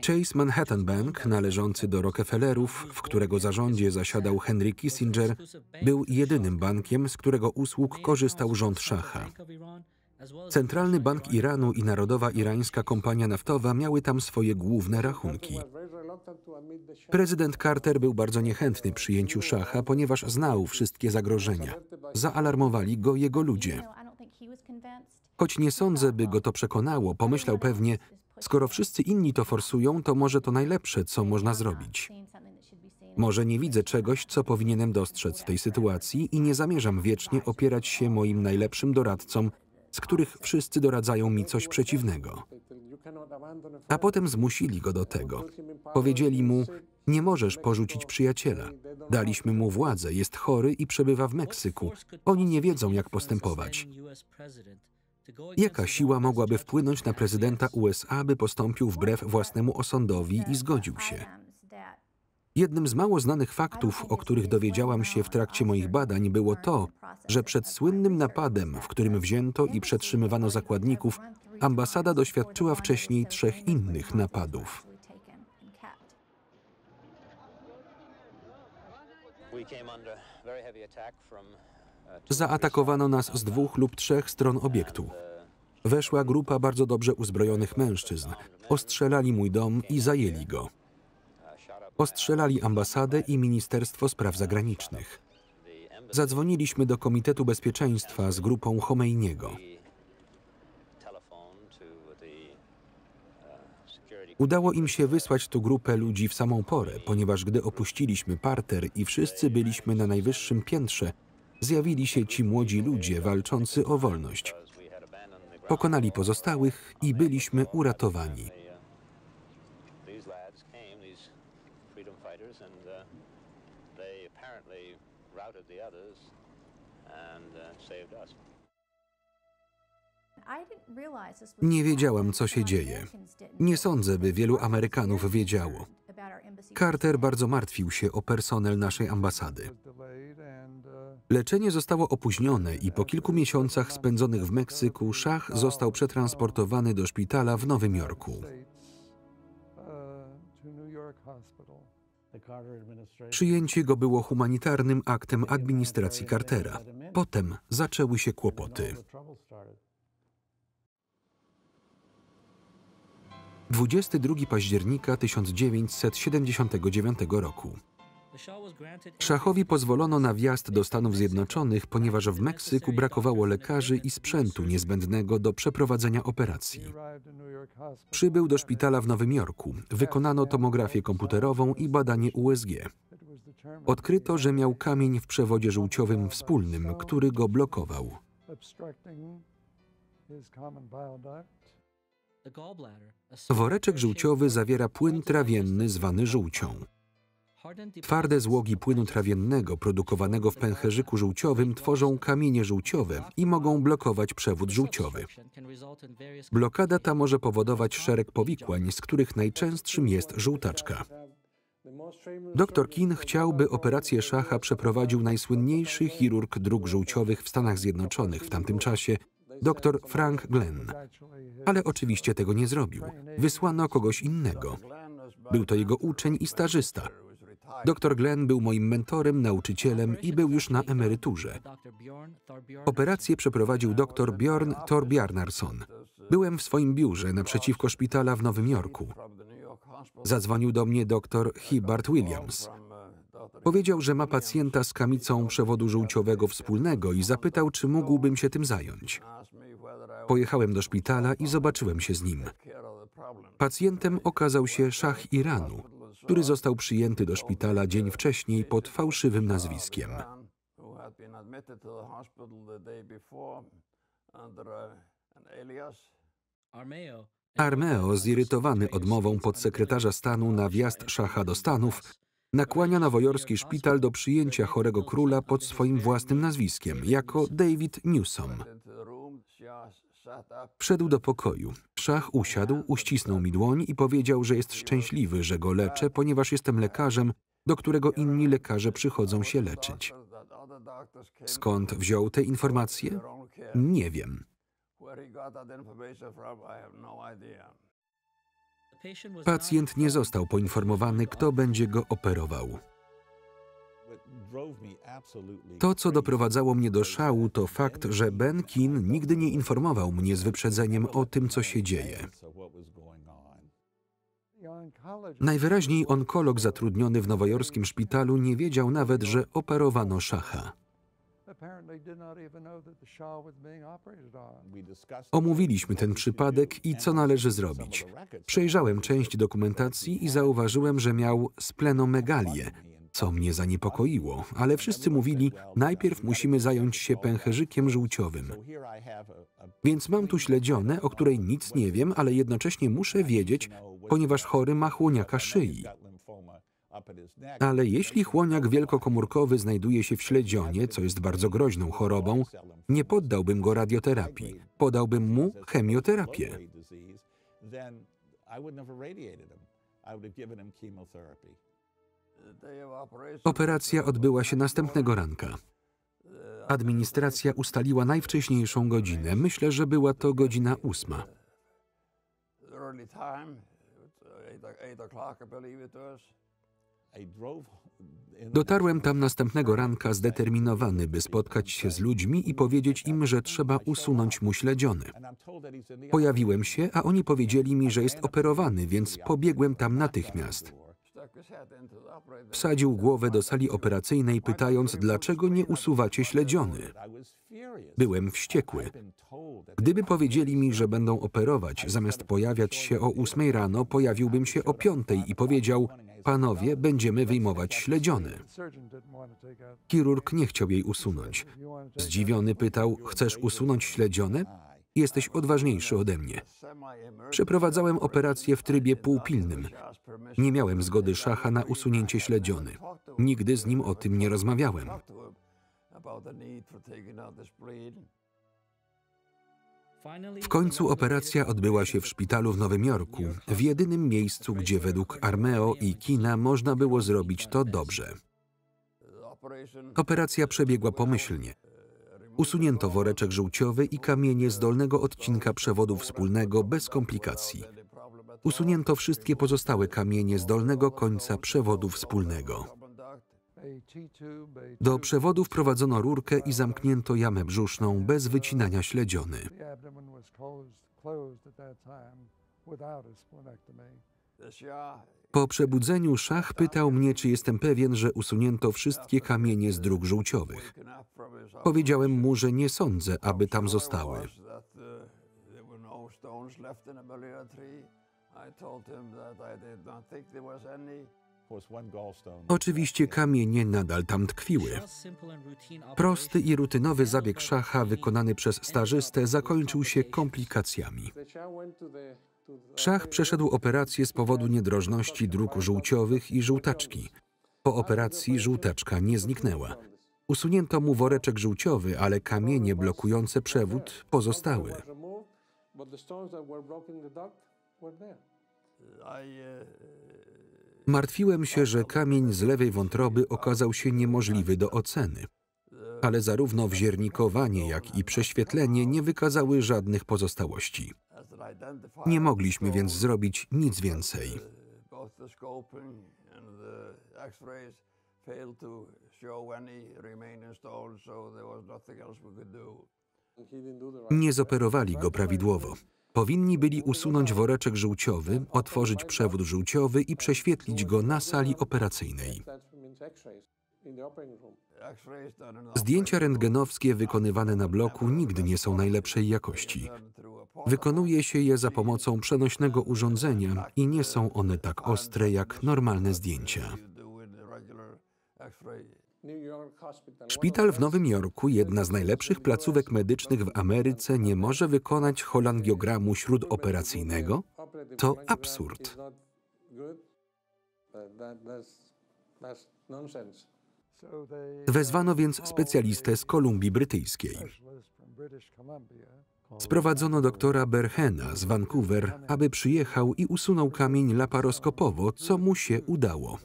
Chase Manhattan Bank, należący do Rockefellerów, w którego zarządzie zasiadał Henry Kissinger, był jedynym bankiem, z którego usług korzystał rząd szacha. Centralny Bank Iranu i Narodowa Irańska Kompania Naftowa miały tam swoje główne rachunki. Prezydent Carter był bardzo niechętny przyjęciu szacha, ponieważ znał wszystkie zagrożenia. Zaalarmowali go jego ludzie. Choć nie sądzę, by go to przekonało, pomyślał pewnie: skoro wszyscy inni to forsują, to może to najlepsze, co można zrobić. Może nie widzę czegoś, co powinienem dostrzec w tej sytuacji i nie zamierzam wiecznie opierać się moim najlepszym doradcom, z których wszyscy doradzają mi coś przeciwnego. A potem zmusili go do tego. Powiedzieli mu: nie możesz porzucić przyjaciela. Daliśmy mu władzę, jest chory i przebywa w Meksyku. Oni nie wiedzą, jak postępować. Jaka siła mogłaby wpłynąć na prezydenta USA, by postąpił wbrew własnemu osądowi i zgodził się? Jednym z mało znanych faktów, o których dowiedziałam się w trakcie moich badań, było to, że przed słynnym napadem, w którym wzięto i przetrzymywano zakładników, ambasada doświadczyła wcześniej 3 innych napadów. Zaatakowano nas z 2 lub 3 stron obiektu. Weszła grupa bardzo dobrze uzbrojonych mężczyzn. Ostrzelali mój dom i zajęli go. Ostrzelali ambasadę i Ministerstwo Spraw Zagranicznych. Zadzwoniliśmy do Komitetu Bezpieczeństwa z grupą Chomeiniego. Udało im się wysłać tu grupę ludzi w samą porę, ponieważ gdy opuściliśmy parter i wszyscy byliśmy na najwyższym piętrze, zjawili się ci młodzi ludzie walczący o wolność. Pokonali pozostałych i byliśmy uratowani. Nie wiedziałam, co się dzieje. Nie sądzę, by wielu Amerykanów wiedziało. Carter bardzo martwił się o personel naszej ambasady. Leczenie zostało opóźnione i po kilku miesiącach spędzonych w Meksyku Szach został przetransportowany do szpitala w Nowym Jorku. Przyjęcie go było humanitarnym aktem administracji Cartera. Potem zaczęły się kłopoty. 22 października 1979 roku. Szachowi pozwolono na wjazd do Stanów Zjednoczonych, ponieważ w Meksyku brakowało lekarzy i sprzętu niezbędnego do przeprowadzenia operacji. Przybył do szpitala w Nowym Jorku. Wykonano tomografię komputerową i badanie USG. Odkryto, że miał kamień w przewodzie żółciowym wspólnym, który go blokował. Woreczek żółciowy zawiera płyn trawienny zwany żółcią. Twarde złogi płynu trawiennego produkowanego w pęcherzyku żółciowym tworzą kamienie żółciowe i mogą blokować przewód żółciowy. Blokada ta może powodować szereg powikłań, z których najczęstszym jest żółtaczka. Dr Keane chciał, by operację Szacha przeprowadził najsłynniejszy chirurg dróg żółciowych w Stanach Zjednoczonych w tamtym czasie, dr Frank Glenn. Ale oczywiście tego nie zrobił. Wysłano kogoś innego. Był to jego uczeń i stażysta. Dr Glenn był moim mentorem, nauczycielem i był już na emeryturze. Operację przeprowadził dr Bjorn Thorbjarnarsson. Byłem w swoim biurze naprzeciwko szpitala w Nowym Jorku. Zadzwonił do mnie dr Hibbert Williams. Powiedział, że ma pacjenta z kamicą przewodu żółciowego wspólnego i zapytał, czy mógłbym się tym zająć. Pojechałem do szpitala i zobaczyłem się z nim. Pacjentem okazał się Szach Iranu, który został przyjęty do szpitala dzień wcześniej pod fałszywym nazwiskiem. Armeo, zirytowany odmową podsekretarza stanu na wjazd Szacha do Stanów, nakłania nowojorski szpital do przyjęcia chorego króla pod swoim własnym nazwiskiem, jako David Newsom. Wszedł do pokoju. Szach usiadł, uścisnął mi dłoń i powiedział, że jest szczęśliwy, że go leczę, ponieważ jestem lekarzem, do którego inni lekarze przychodzą się leczyć. Skąd wziął te informacje? Nie wiem. Pacjent nie został poinformowany, kto będzie go operował. To, co doprowadzało mnie do szału, to fakt, że Ben Keane nigdy nie informował mnie z wyprzedzeniem o tym, co się dzieje. Najwyraźniej onkolog zatrudniony w nowojorskim szpitalu nie wiedział nawet, że operowano Szacha. Omówiliśmy ten przypadek i co należy zrobić. Przejrzałem część dokumentacji i zauważyłem, że miał splenomegalię, co mnie zaniepokoiło, ale wszyscy mówili, najpierw musimy zająć się pęcherzykiem żółciowym. Więc mam tu śledzionę, o której nic nie wiem, ale jednocześnie muszę wiedzieć, ponieważ chory ma chłoniaka szyi. Ale jeśli chłoniak wielkokomórkowy znajduje się w śledzionie, co jest bardzo groźną chorobą, nie poddałbym go radioterapii, podałbym mu chemioterapię. Operacja odbyła się następnego ranka. Administracja ustaliła najwcześniejszą godzinę. Myślę, że była to godzina 8. Dotarłem tam następnego ranka zdeterminowany, by spotkać się z ludźmi i powiedzieć im, że trzeba usunąć mu śledziony. Pojawiłem się, a oni powiedzieli mi, że jest operowany, więc pobiegłem tam natychmiast. Wsadził głowę do sali operacyjnej, pytając, dlaczego nie usuwacie śledziony. Byłem wściekły. Gdyby powiedzieli mi, że będą operować, zamiast pojawiać się o 8 rano, pojawiłbym się o 5 i powiedział: panowie, będziemy wyjmować śledziony. Chirurg nie chciał jej usunąć. Zdziwiony pytał: chcesz usunąć śledzione? Jesteś odważniejszy ode mnie. Przeprowadzałem operację w trybie półpilnym. Nie miałem zgody szacha na usunięcie śledziony. Nigdy z nim o tym nie rozmawiałem. W końcu operacja odbyła się w szpitalu w Nowym Jorku, w jedynym miejscu, gdzie według Armeo i kina można było zrobić to dobrze. Operacja przebiegła pomyślnie. Usunięto woreczek żółciowy i kamienie z dolnego odcinka przewodu wspólnego bez komplikacji. Usunięto wszystkie pozostałe kamienie z dolnego końca przewodu wspólnego. Do przewodu wprowadzono rurkę i zamknięto jamę brzuszną bez wycinania śledziony. Po przebudzeniu szach pytał mnie, czy jestem pewien, że usunięto wszystkie kamienie z dróg żółciowych. Powiedziałem mu, że nie sądzę, aby tam zostały. Oczywiście kamienie nadal tam tkwiły. Prosty i rutynowy zabieg szacha wykonany przez stażystę zakończył się komplikacjami. Szach przeszedł operację z powodu niedrożności dróg żółciowych i żółtaczki. Po operacji żółtaczka nie zniknęła. Usunięto mu woreczek żółciowy, ale kamienie blokujące przewód pozostały. Martwiłem się, że kamień z lewej wątroby okazał się niemożliwy do oceny. Ale zarówno wziernikowanie, jak i prześwietlenie nie wykazały żadnych pozostałości. Nie mogliśmy więc zrobić nic więcej. Nie zoperowali go prawidłowo. Powinni byli usunąć woreczek żółciowy, otworzyć przewód żółciowy i prześwietlić go na sali operacyjnej. Zdjęcia rentgenowskie wykonywane na bloku nigdy nie są najlepszej jakości. Wykonuje się je za pomocą przenośnego urządzenia i nie są one tak ostre jak normalne zdjęcia. Szpital w Nowym Jorku, jedna z najlepszych placówek medycznych w Ameryce, nie może wykonać cholangiogramu śródoperacyjnego? To absurd. Wezwano więc specjalistę z Kolumbii Brytyjskiej. Sprowadzono doktora Berhena z Vancouver, aby przyjechał i usunął kamień laparoskopowo, co mu się udało.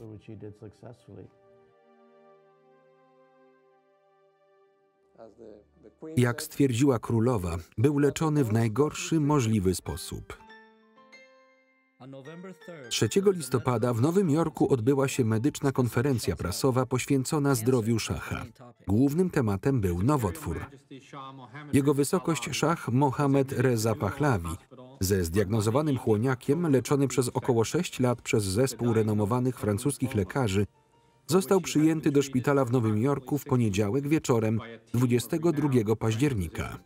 Jak stwierdziła królowa, był leczony w najgorszy możliwy sposób. 3 listopada w Nowym Jorku odbyła się medyczna konferencja prasowa poświęcona zdrowiu szacha. Głównym tematem był nowotwór. Jego wysokość szach Mohammed Reza Pahlavi, ze zdiagnozowanym chłoniakiem, leczony przez około 6 lat przez zespół renomowanych francuskich lekarzy, został przyjęty do szpitala w Nowym Jorku w poniedziałek wieczorem 22 października.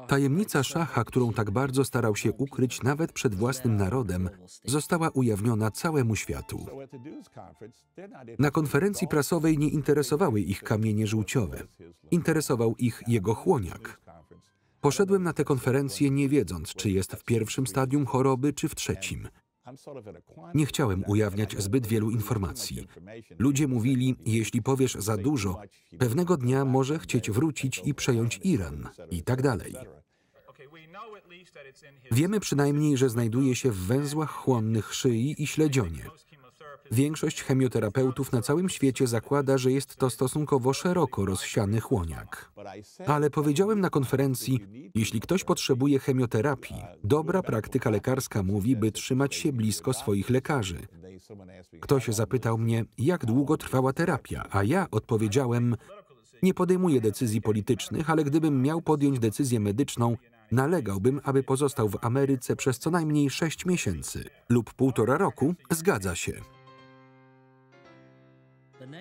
Tajemnica szacha, którą tak bardzo starał się ukryć nawet przed własnym narodem, została ujawniona całemu światu. Na konferencji prasowej nie interesowały ich kamienie żółciowe. Interesował ich jego chłoniak. Poszedłem na tę konferencję nie wiedząc, czy jest w pierwszym stadium choroby, czy w trzecim. Nie chciałem ujawniać zbyt wielu informacji. Ludzie mówili, jeśli powiesz za dużo, pewnego dnia może chcieć wrócić i przejąć Iran i tak dalej. Wiemy przynajmniej, że znajduje się w węzłach chłonnych szyi i śledzionie. Większość chemioterapeutów na całym świecie zakłada, że jest to stosunkowo szeroko rozsiany chłoniak. Ale powiedziałem na konferencji, jeśli ktoś potrzebuje chemioterapii, dobra praktyka lekarska mówi, by trzymać się blisko swoich lekarzy. Ktoś zapytał mnie, jak długo trwała terapia, a ja odpowiedziałem, nie podejmuję decyzji politycznych, ale gdybym miał podjąć decyzję medyczną, nalegałbym, aby pozostał w Ameryce przez co najmniej 6 miesięcy lub 1,5 roku. Zgadza się.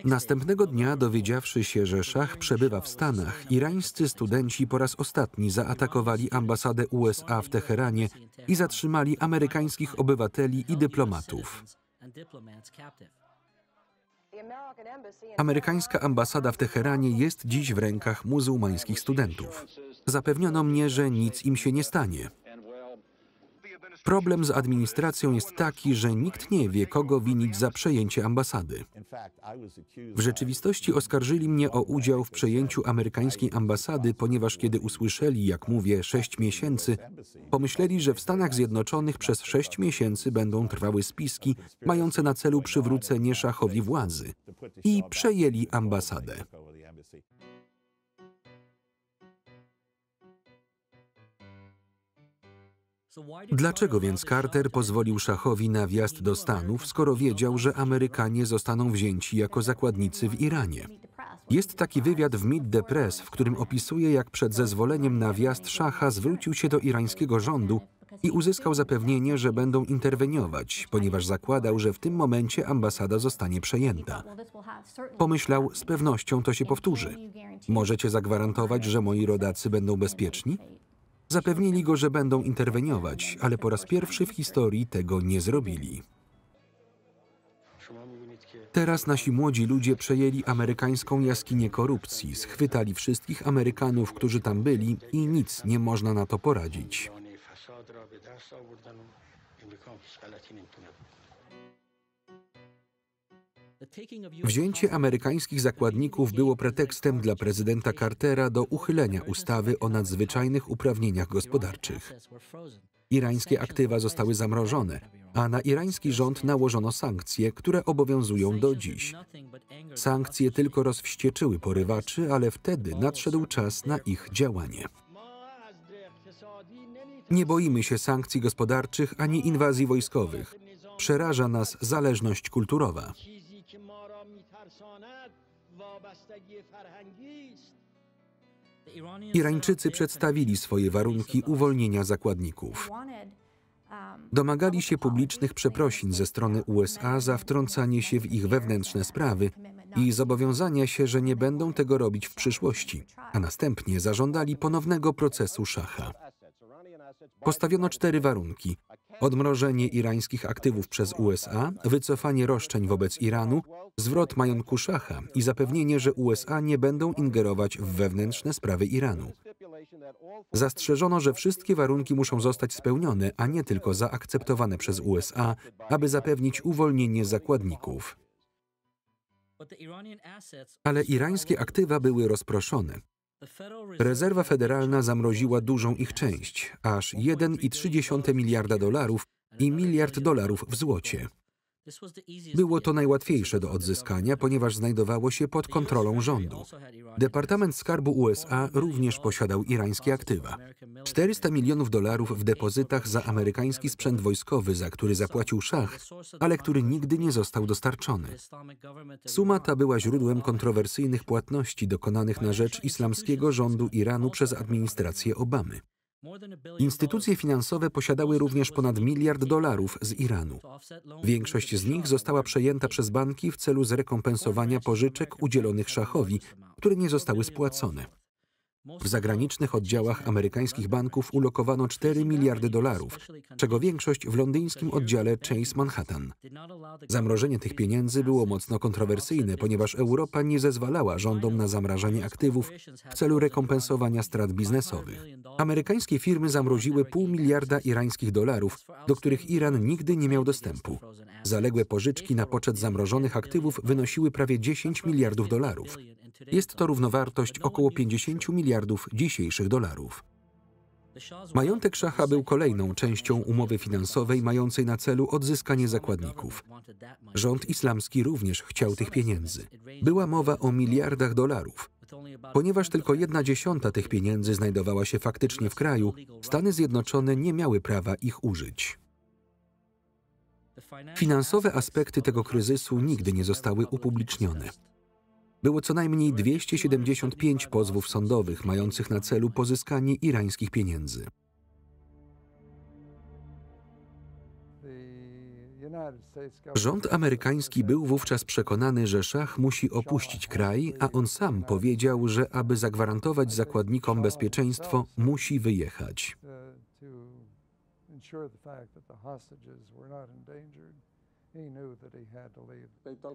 Następnego dnia, dowiedziawszy się, że szach przebywa w Stanach, irańscy studenci po raz ostatni zaatakowali ambasadę USA w Teheranie i zatrzymali amerykańskich obywateli i dyplomatów. Amerykańska ambasada w Teheranie jest dziś w rękach muzułmańskich studentów. Zapewniono mnie, że nic im się nie stanie. Problem z administracją jest taki, że nikt nie wie, kogo winić za przejęcie ambasady. W rzeczywistości oskarżyli mnie o udział w przejęciu amerykańskiej ambasady, ponieważ kiedy usłyszeli, jak mówię, 6 miesięcy, pomyśleli, że w Stanach Zjednoczonych przez 6 miesięcy będą trwały spiski mające na celu przywrócenie szachowi władzy i przejęli ambasadę. Dlaczego więc Carter pozwolił szachowi na wjazd do Stanów, skoro wiedział, że Amerykanie zostaną wzięci jako zakładnicy w Iranie? Jest taki wywiad w Meet the Press, w którym opisuje, jak przed zezwoleniem na wjazd szacha zwrócił się do irańskiego rządu i uzyskał zapewnienie, że będą interweniować, ponieważ zakładał, że w tym momencie ambasada zostanie przejęta. Pomyślał, z pewnością to się powtórzy. Możecie zagwarantować, że moi rodacy będą bezpieczni? Zapewnili go, że będą interweniować, ale po raz pierwszy w historii tego nie zrobili. Teraz nasi młodzi ludzie przejęli amerykańską jaskinię korupcji, schwytali wszystkich Amerykanów, którzy tam byli i nic nie można na to poradzić. Wzięcie amerykańskich zakładników było pretekstem dla prezydenta Cartera do uchylenia ustawy o nadzwyczajnych uprawnieniach gospodarczych. Irańskie aktywa zostały zamrożone, a na irański rząd nałożono sankcje, które obowiązują do dziś. Sankcje tylko rozwścieczyły porywaczy, ale wtedy nadszedł czas na ich działanie. Nie boimy się sankcji gospodarczych ani inwazji wojskowych. Przeraża nas zależność kulturowa. Irańczycy przedstawili swoje warunki uwolnienia zakładników. Domagali się publicznych przeprosin ze strony USA za wtrącanie się w ich wewnętrzne sprawy i zobowiązania się, że nie będą tego robić w przyszłości, a następnie zażądali ponownego procesu szacha. Postawiono 4 warunki: odmrożenie irańskich aktywów przez USA, wycofanie roszczeń wobec Iranu, zwrot majątku szacha i zapewnienie, że USA nie będą ingerować w wewnętrzne sprawy Iranu. Zastrzeżono, że wszystkie warunki muszą zostać spełnione, a nie tylko zaakceptowane przez USA, aby zapewnić uwolnienie zakładników. Ale irańskie aktywa były rozproszone. Rezerwa Federalna zamroziła dużą ich część, aż $1,3 miliarda i $1 miliard w złocie. Było to najłatwiejsze do odzyskania, ponieważ znajdowało się pod kontrolą rządu. Departament Skarbu USA również posiadał irańskie aktywa. $400 milionów w depozytach za amerykański sprzęt wojskowy, za który zapłacił szach, ale który nigdy nie został dostarczony. Suma ta była źródłem kontrowersyjnych płatności dokonanych na rzecz islamskiego rządu Iranu przez administrację Obamy. Instytucje finansowe posiadały również ponad $1 miliard z Iranu. Większość z nich została przejęta przez banki w celu zrekompensowania pożyczek udzielonych szachowi, które nie zostały spłacone. W zagranicznych oddziałach amerykańskich banków ulokowano $4 miliardy, czego większość w londyńskim oddziale Chase Manhattan. Zamrożenie tych pieniędzy było mocno kontrowersyjne, ponieważ Europa nie zezwalała rządom na zamrażanie aktywów w celu rekompensowania strat biznesowych. Amerykańskie firmy zamroziły $0,5 miliarda irańskich dolarów, do których Iran nigdy nie miał dostępu. Zaległe pożyczki na poczet zamrożonych aktywów wynosiły prawie $10 miliardów. Jest to równowartość około 50 miliardów dzisiejszych dolarów. Majątek szacha był kolejną częścią umowy finansowej mającej na celu odzyskanie zakładników. Rząd islamski również chciał tych pieniędzy. Była mowa o miliardach dolarów. Ponieważ tylko 1/10 tych pieniędzy znajdowała się faktycznie w kraju, Stany Zjednoczone nie miały prawa ich użyć. Finansowe aspekty tego kryzysu nigdy nie zostały upublicznione. Było co najmniej 275 pozwów sądowych mających na celu pozyskanie irańskich pieniędzy. Rząd amerykański był wówczas przekonany, że szach musi opuścić kraj, a on sam powiedział, że aby zagwarantować zakładnikom bezpieczeństwo, musi wyjechać.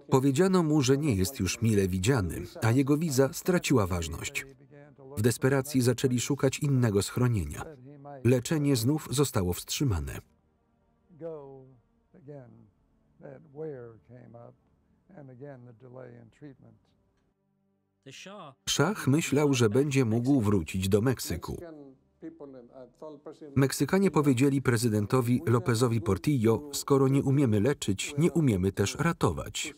Powiedziano mu, że nie jest już mile widziany, a jego wiza straciła ważność. W desperacji zaczęli szukać innego schronienia. Leczenie znów zostało wstrzymane. Szach myślał, że będzie mógł wrócić do Meksyku. Meksykanie powiedzieli prezydentowi Lópezowi Portillo, skoro nie umiemy leczyć, nie umiemy też ratować.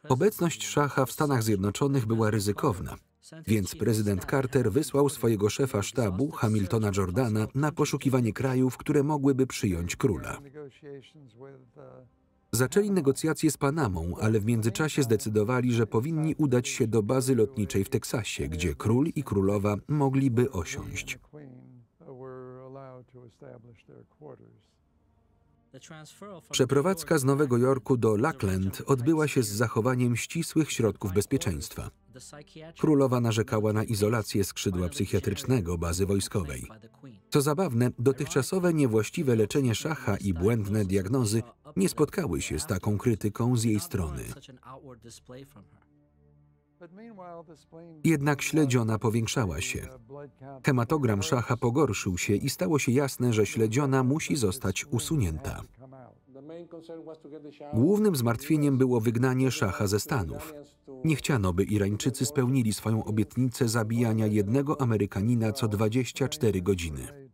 Obecność szacha w Stanach Zjednoczonych była ryzykowna, więc prezydent Carter wysłał swojego szefa sztabu, Hamiltona Jordana, na poszukiwanie krajów, które mogłyby przyjąć króla. Zaczęli negocjacje z Panamą, ale w międzyczasie zdecydowali, że powinni udać się do bazy lotniczej w Teksasie, gdzie król i królowa mogliby osiąść. Przeprowadzka z Nowego Jorku do Lackland odbyła się z zachowaniem ścisłych środków bezpieczeństwa. Królowa narzekała na izolację skrzydła psychiatrycznego bazy wojskowej. Co zabawne, dotychczasowe niewłaściwe leczenie szacha i błędne diagnozy nie spotkały się z taką krytyką z jej strony. Jednak śledziona powiększała się. Hematogram szacha pogorszył się i stało się jasne, że śledziona musi zostać usunięta. Głównym zmartwieniem było wygnanie szacha ze Stanów. Nie chciano, by Irańczycy spełnili swoją obietnicę zabijania jednego Amerykanina co 24 godziny.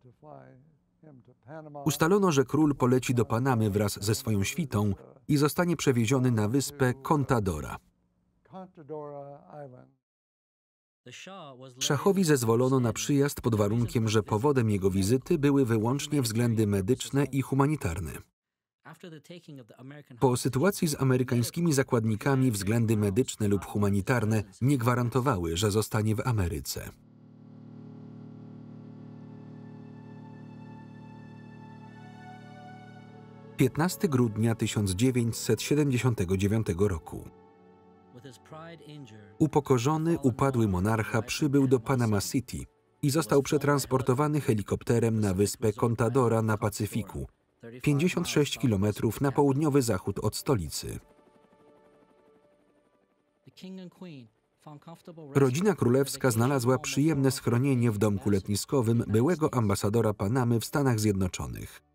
Ustalono, że król poleci do Panamy wraz ze swoją świtą i zostanie przewieziony na wyspę Contadora. Szachowi zezwolono na przyjazd pod warunkiem, że powodem jego wizyty były wyłącznie względy medyczne i humanitarne. Po sytuacji z amerykańskimi zakładnikami względy medyczne lub humanitarne nie gwarantowały, że zostanie w Ameryce. – 15 grudnia 1979 roku. Upokorzony, upadły monarcha przybył do Panama City i został przetransportowany helikopterem na wyspę Contadora na Pacyfiku, 56 kilometrów na południowy zachód od stolicy. Rodzina królewska znalazła przyjemne schronienie w domku letniskowym byłego ambasadora Panamy w Stanach Zjednoczonych.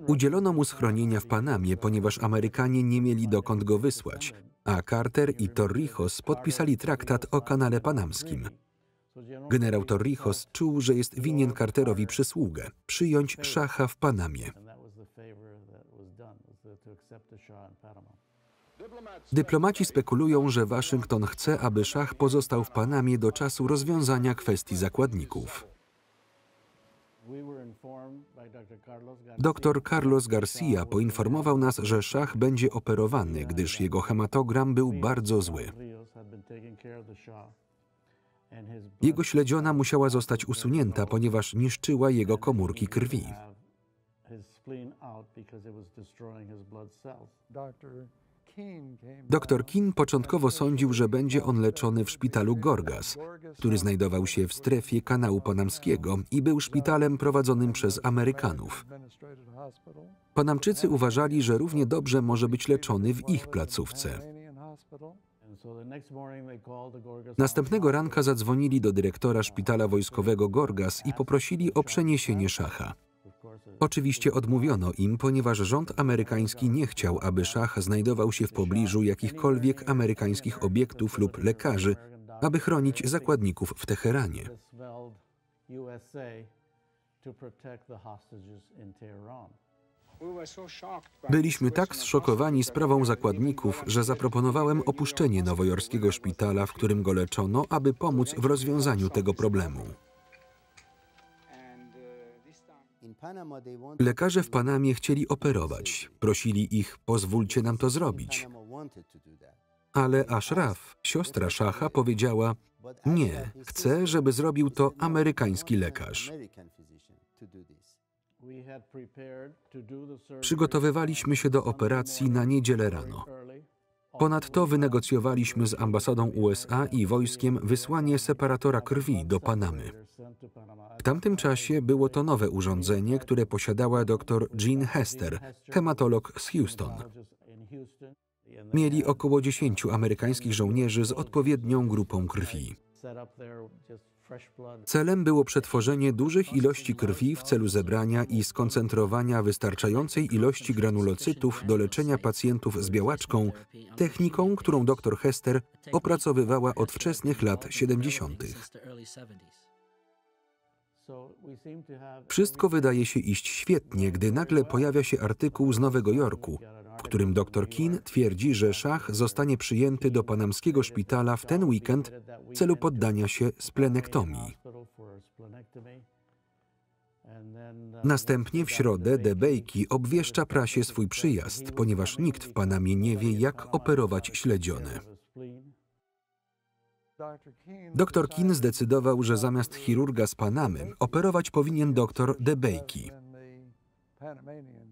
Udzielono mu schronienia w Panamie, ponieważ Amerykanie nie mieli dokąd go wysłać, a Carter i Torrijos podpisali traktat o kanale panamskim. Generał Torrijos czuł, że jest winien Carterowi przysługę – przyjąć szacha w Panamie. Dyplomaci spekulują, że Waszyngton chce, aby szach pozostał w Panamie do czasu rozwiązania kwestii zakładników. Dr Carlos Garcia poinformował nas, że szach będzie operowany, gdyż jego hematogram był bardzo zły. Jego śledziona musiała zostać usunięta, ponieważ niszczyła jego komórki krwi. Dr Keane początkowo sądził, że będzie on leczony w szpitalu Gorgas, który znajdował się w strefie kanału panamskiego i był szpitalem prowadzonym przez Amerykanów. Panamczycy uważali, że równie dobrze może być leczony w ich placówce. Następnego ranka zadzwonili do dyrektora szpitala wojskowego Gorgas i poprosili o przeniesienie szacha. Oczywiście odmówiono im, ponieważ rząd amerykański nie chciał, aby szach znajdował się w pobliżu jakichkolwiek amerykańskich obiektów lub lekarzy, aby chronić zakładników w Teheranie. Byliśmy tak zszokowani sprawą zakładników, że zaproponowałem opuszczenie nowojorskiego szpitala, w którym go leczono, aby pomóc w rozwiązaniu tego problemu. Lekarze w Panamie chcieli operować. Prosili ich, pozwólcie nam to zrobić. Ale Ashraf, siostra szacha, powiedziała, nie, chcę, żeby zrobił to amerykański lekarz. Przygotowywaliśmy się do operacji na niedzielę rano. Ponadto wynegocjowaliśmy z ambasadą USA i wojskiem wysłanie separatora krwi do Panamy. W tamtym czasie było to nowe urządzenie, które posiadała dr Jean Hester, hematolog z Houston. Mieli około 10 amerykańskich żołnierzy z odpowiednią grupą krwi. Celem było przetworzenie dużych ilości krwi w celu zebrania i skoncentrowania wystarczającej ilości granulocytów do leczenia pacjentów z białaczką, techniką, którą dr Hester opracowywała od wczesnych lat 70. Wszystko wydaje się iść świetnie, gdy nagle pojawia się artykuł z Nowego Jorku, w którym dr Keane twierdzi, że Szach zostanie przyjęty do panamskiego szpitala w ten weekend w celu poddania się splenektomii. Następnie w środę DeBakey obwieszcza prasie swój przyjazd, ponieważ nikt w Panamie nie wie, jak operować śledzione. Dr Keane zdecydował, że zamiast chirurga z Panamy operować powinien dr DeBakey.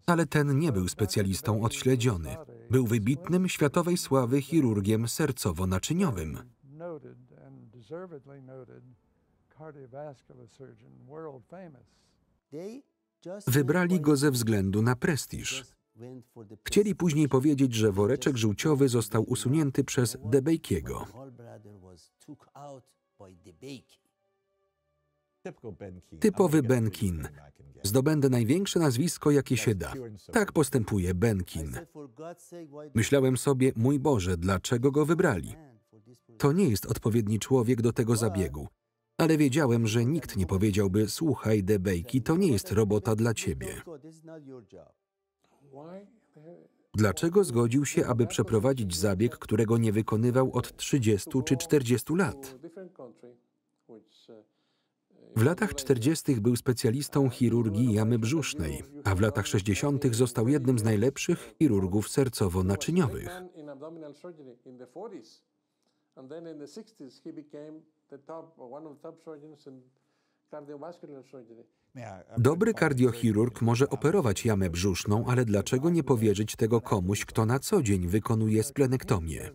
Ale ten nie był specjalistą od śledziony. Był wybitnym, światowej sławy chirurgiem sercowo-naczyniowym. Wybrali go ze względu na prestiż. Chcieli później powiedzieć, że woreczek żółciowy został usunięty przez DeBakey'ego. Typowy Ben Keane. Zdobędę największe nazwisko, jakie się da. Tak postępuje Ben Keane. Myślałem sobie, mój Boże, dlaczego go wybrali? To nie jest odpowiedni człowiek do tego zabiegu. Ale wiedziałem, że nikt nie powiedziałby, słuchaj, DeBakey, to nie jest robota dla ciebie. Dlaczego zgodził się, aby przeprowadzić zabieg, którego nie wykonywał od 30 czy 40 lat? W latach 40. był specjalistą chirurgii jamy brzusznej, a w latach 60. został jednym z najlepszych chirurgów sercowo-naczyniowych. Dobry kardiochirurg może operować jamę brzuszną, ale dlaczego nie powierzyć tego komuś, kto na co dzień wykonuje splenektomię?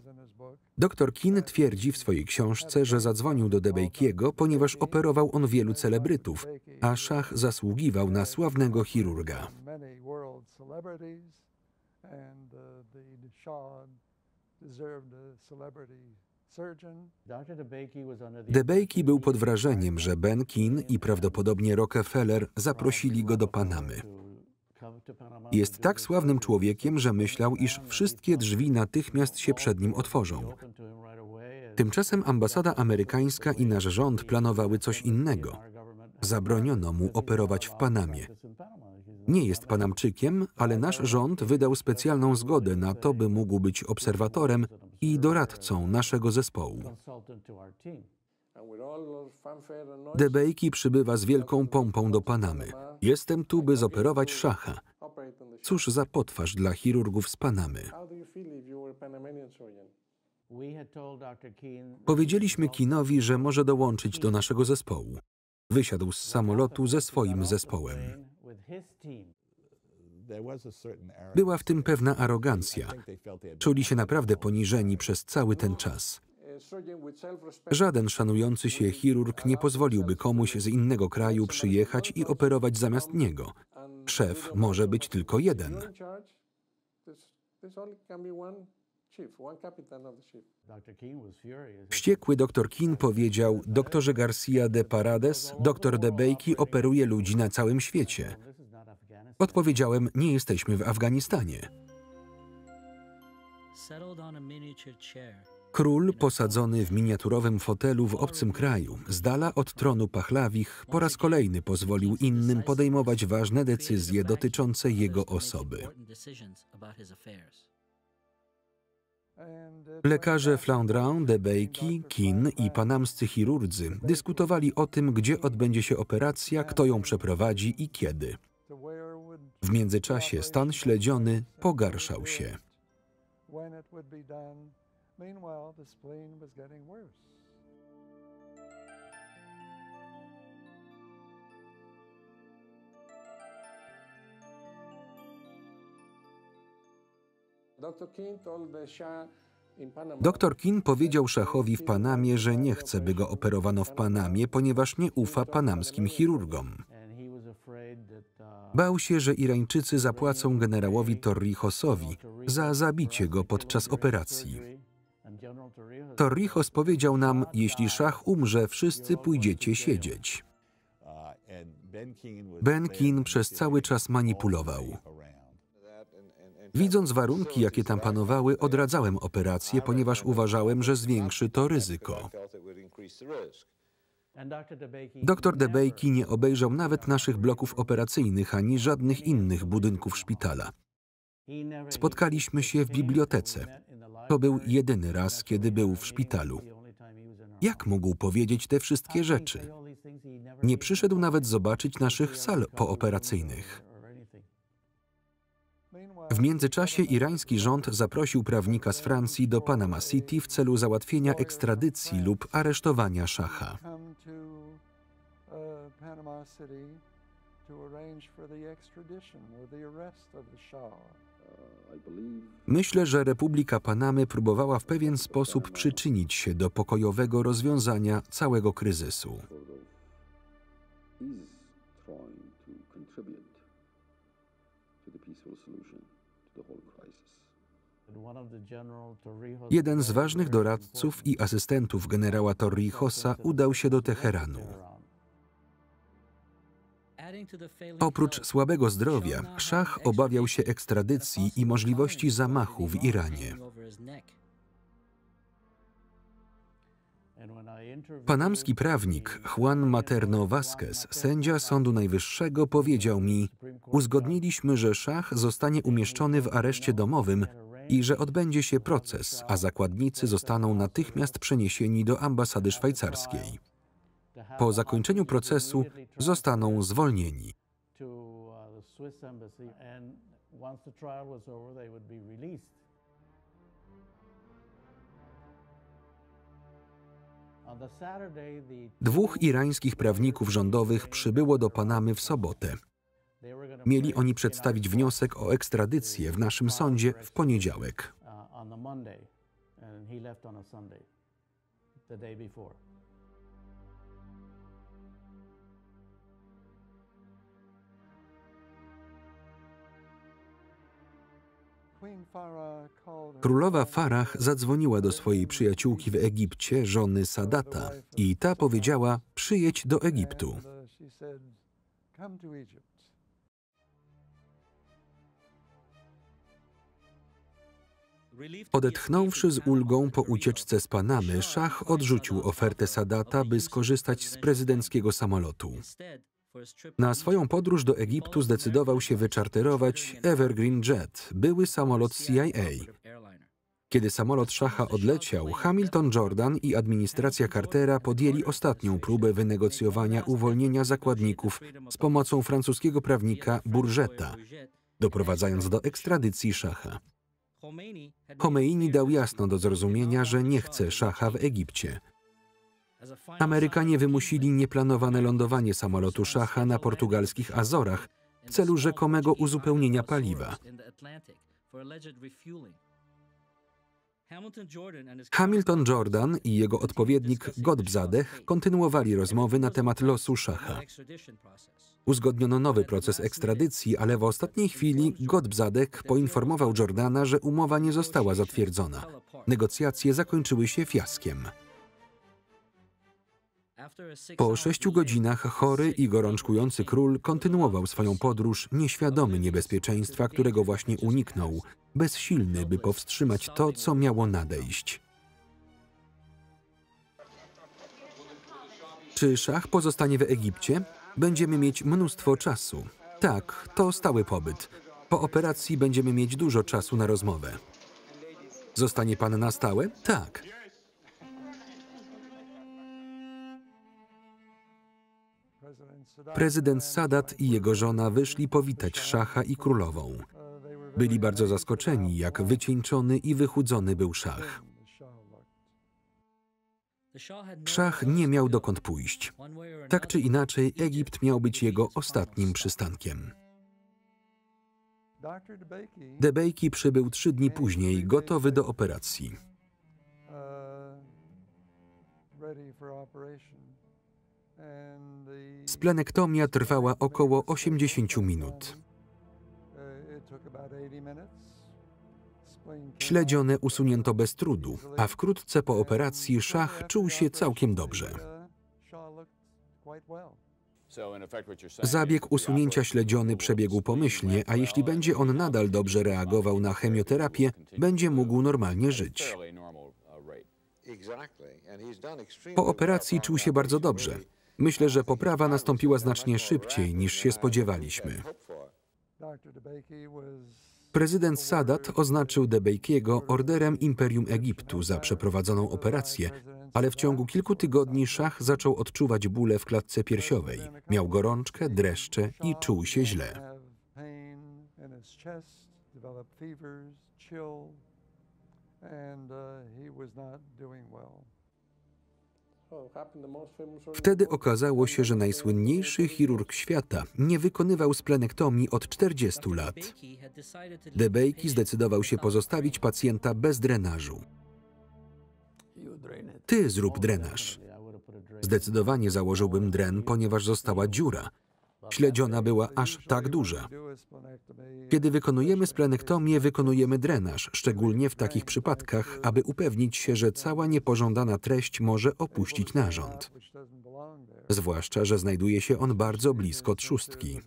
Dr Keane twierdzi w swojej książce, że zadzwonił do DeBakey'ego, ponieważ operował on wielu celebrytów, a Szach zasługiwał na sławnego chirurga. DeBakey był pod wrażeniem, że Ben Keane i prawdopodobnie Rockefeller zaprosili go do Panamy. Jest tak sławnym człowiekiem, że myślał, iż wszystkie drzwi natychmiast się przed nim otworzą. Tymczasem ambasada amerykańska i nasz rząd planowały coś innego. Zabroniono mu operować w Panamie. Nie jest Panamczykiem, ale nasz rząd wydał specjalną zgodę na to, by mógł być obserwatorem i doradcą naszego zespołu. DeBakey przybywa z wielką pompą do Panamy. Jestem tu, by zoperować Szacha. Cóż za potwarz dla chirurgów z Panamy. Powiedzieliśmy Keane'owi, że może dołączyć do naszego zespołu. Wysiadł z samolotu ze swoim zespołem. Była w tym pewna arogancja. Czuli się naprawdę poniżeni przez cały ten czas. Żaden szanujący się chirurg nie pozwoliłby komuś z innego kraju przyjechać i operować zamiast niego. Szef może być tylko jeden. Wściekły dr Keane powiedział, doktorze Garcia de Parades, dr DeBakey operuje ludzi na całym świecie. Odpowiedziałem, nie jesteśmy w Afganistanie. Król, posadzony w miniaturowym fotelu w obcym kraju, z dala od tronu Pachlawich, po raz kolejny pozwolił innym podejmować ważne decyzje dotyczące jego osoby. Lekarze Flandrin, DeBakey, Keane i panamscy chirurdzy dyskutowali o tym, gdzie odbędzie się operacja, kto ją przeprowadzi i kiedy. W międzyczasie stan śledziony pogarszał się. Meanwhile, the spleen was getting worse. Dr Kin powiedział szachowi w Panamie, że nie chce, by go operowano w Panamie, ponieważ nie ufa panamskim chirurgom. Bał się, że Irańczycy zapłacą generałowi Torrijosowi za zabicie go podczas operacji. Torrijos powiedział nam: jeśli szach umrze, wszyscy pójdziecie siedzieć. Ben Kin przez cały czas manipulował. Widząc warunki, jakie tam panowały, odradzałem operację, ponieważ uważałem, że zwiększy to ryzyko. Dr DeBakey nie obejrzał nawet naszych bloków operacyjnych ani żadnych innych budynków szpitala. Spotkaliśmy się w bibliotece. To był jedyny raz, kiedy był w szpitalu. Jak mógł powiedzieć te wszystkie rzeczy? Nie przyszedł nawet zobaczyć naszych sal pooperacyjnych. W międzyczasie irański rząd zaprosił prawnika z Francji do Panama City w celu załatwienia ekstradycji lub aresztowania szacha. Myślę, że Republika Panamy próbowała w pewien sposób przyczynić się do pokojowego rozwiązania całego kryzysu. Jeden z ważnych doradców i asystentów generała Torrijosa udał się do Teheranu. Oprócz słabego zdrowia, szach obawiał się ekstradycji i możliwości zamachu w Iranie. Panamski prawnik Juan Materno Vázquez, sędzia Sądu Najwyższego, powiedział mi: uzgodniliśmy, że szach zostanie umieszczony w areszcie domowym i że odbędzie się proces, a zakładnicy zostaną natychmiast przeniesieni do ambasady szwajcarskiej. Po zakończeniu procesu zostaną zwolnieni. Dwóch irańskich prawników rządowych przybyło do Panamy w sobotę. Mieli oni przedstawić wniosek o ekstradycję w naszym sądzie w poniedziałek. Królowa Farah zadzwoniła do swojej przyjaciółki w Egipcie, żony Sadata, i ta powiedziała: przyjedź do Egiptu. Odetchnąwszy z ulgą po ucieczce z Panamy, szach odrzucił ofertę Sadata, by skorzystać z prezydenckiego samolotu. Na swoją podróż do Egiptu zdecydował się wyczarterować Evergreen Jet, były samolot CIA. Kiedy samolot szacha odleciał, Hamilton Jordan i administracja Cartera podjęli ostatnią próbę wynegocjowania uwolnienia zakładników z pomocą francuskiego prawnika Bourgeta, doprowadzając do ekstradycji szacha. Chomeini dał jasno do zrozumienia, że nie chce szacha w Egipcie. Amerykanie wymusili nieplanowane lądowanie samolotu szacha na portugalskich Azorach w celu rzekomego uzupełnienia paliwa. Hamilton Jordan i jego odpowiednik Godbzadeh kontynuowali rozmowy na temat losu szacha. Uzgodniono nowy proces ekstradycji, ale w ostatniej chwili Godbzadeh poinformował Jordana, że umowa nie została zatwierdzona. Negocjacje zakończyły się fiaskiem. Po 6 godzinach chory i gorączkujący król kontynuował swoją podróż, nieświadomy niebezpieczeństwa, którego właśnie uniknął, bezsilny, by powstrzymać to, co miało nadejść. Czy szach pozostanie w Egipcie? Będziemy mieć mnóstwo czasu. Tak, to stały pobyt. Po operacji będziemy mieć dużo czasu na rozmowę. Zostanie pan na stałe? Tak. Prezydent Sadat i jego żona wyszli powitać szacha i królową. Byli bardzo zaskoczeni, jak wycieńczony i wychudzony był szach. Szach nie miał dokąd pójść. Tak czy inaczej, Egipt miał być jego ostatnim przystankiem. DeBakey przybył 3 dni później, gotowy do operacji. Splenektomia trwała około 80 minut. Śledzione usunięto bez trudu, a wkrótce po operacji Szach czuł się całkiem dobrze. Zabieg usunięcia śledziony przebiegł pomyślnie, a jeśli będzie on nadal dobrze reagował na chemioterapię, będzie mógł normalnie żyć. Po operacji czuł się bardzo dobrze. Myślę, że poprawa nastąpiła znacznie szybciej, niż się spodziewaliśmy. Prezydent Sadat oznaczył DeBakey'ego orderem Imperium Egiptu za przeprowadzoną operację, ale w ciągu kilku tygodni Szach zaczął odczuwać bóle w klatce piersiowej. Miał gorączkę, dreszcze i czuł się źle. Wtedy okazało się, że najsłynniejszy chirurg świata nie wykonywał splenektomii od 40 lat. DeBakey zdecydował się pozostawić pacjenta bez drenażu. Ty zrób drenaż. Zdecydowanie założyłbym dren, ponieważ została dziura. Śledziona była aż tak duża. Kiedy wykonujemy splenektomię, wykonujemy drenaż, szczególnie w takich przypadkach, aby upewnić się, że cała niepożądana treść może opuścić narząd. Zwłaszcza, że znajduje się on bardzo blisko trzustki.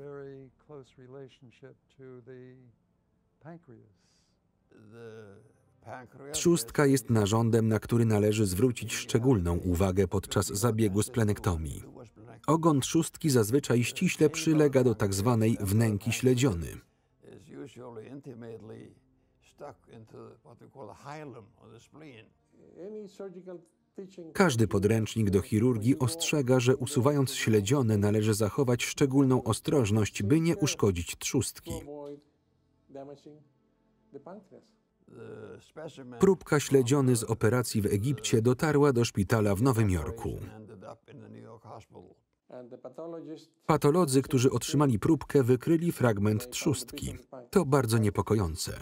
Trzustka jest narządem, na który należy zwrócić szczególną uwagę podczas zabiegu splenektomii. Ogon trzustki zazwyczaj ściśle przylega do tzw. wnęki śledziony. Każdy podręcznik do chirurgii ostrzega, że usuwając śledzione należy zachować szczególną ostrożność, by nie uszkodzić trzustki. Próbka śledziony z operacji w Egipcie dotarła do szpitala w Nowym Jorku. Patolodzy, którzy otrzymali próbkę, wykryli fragment trzustki. To bardzo niepokojące.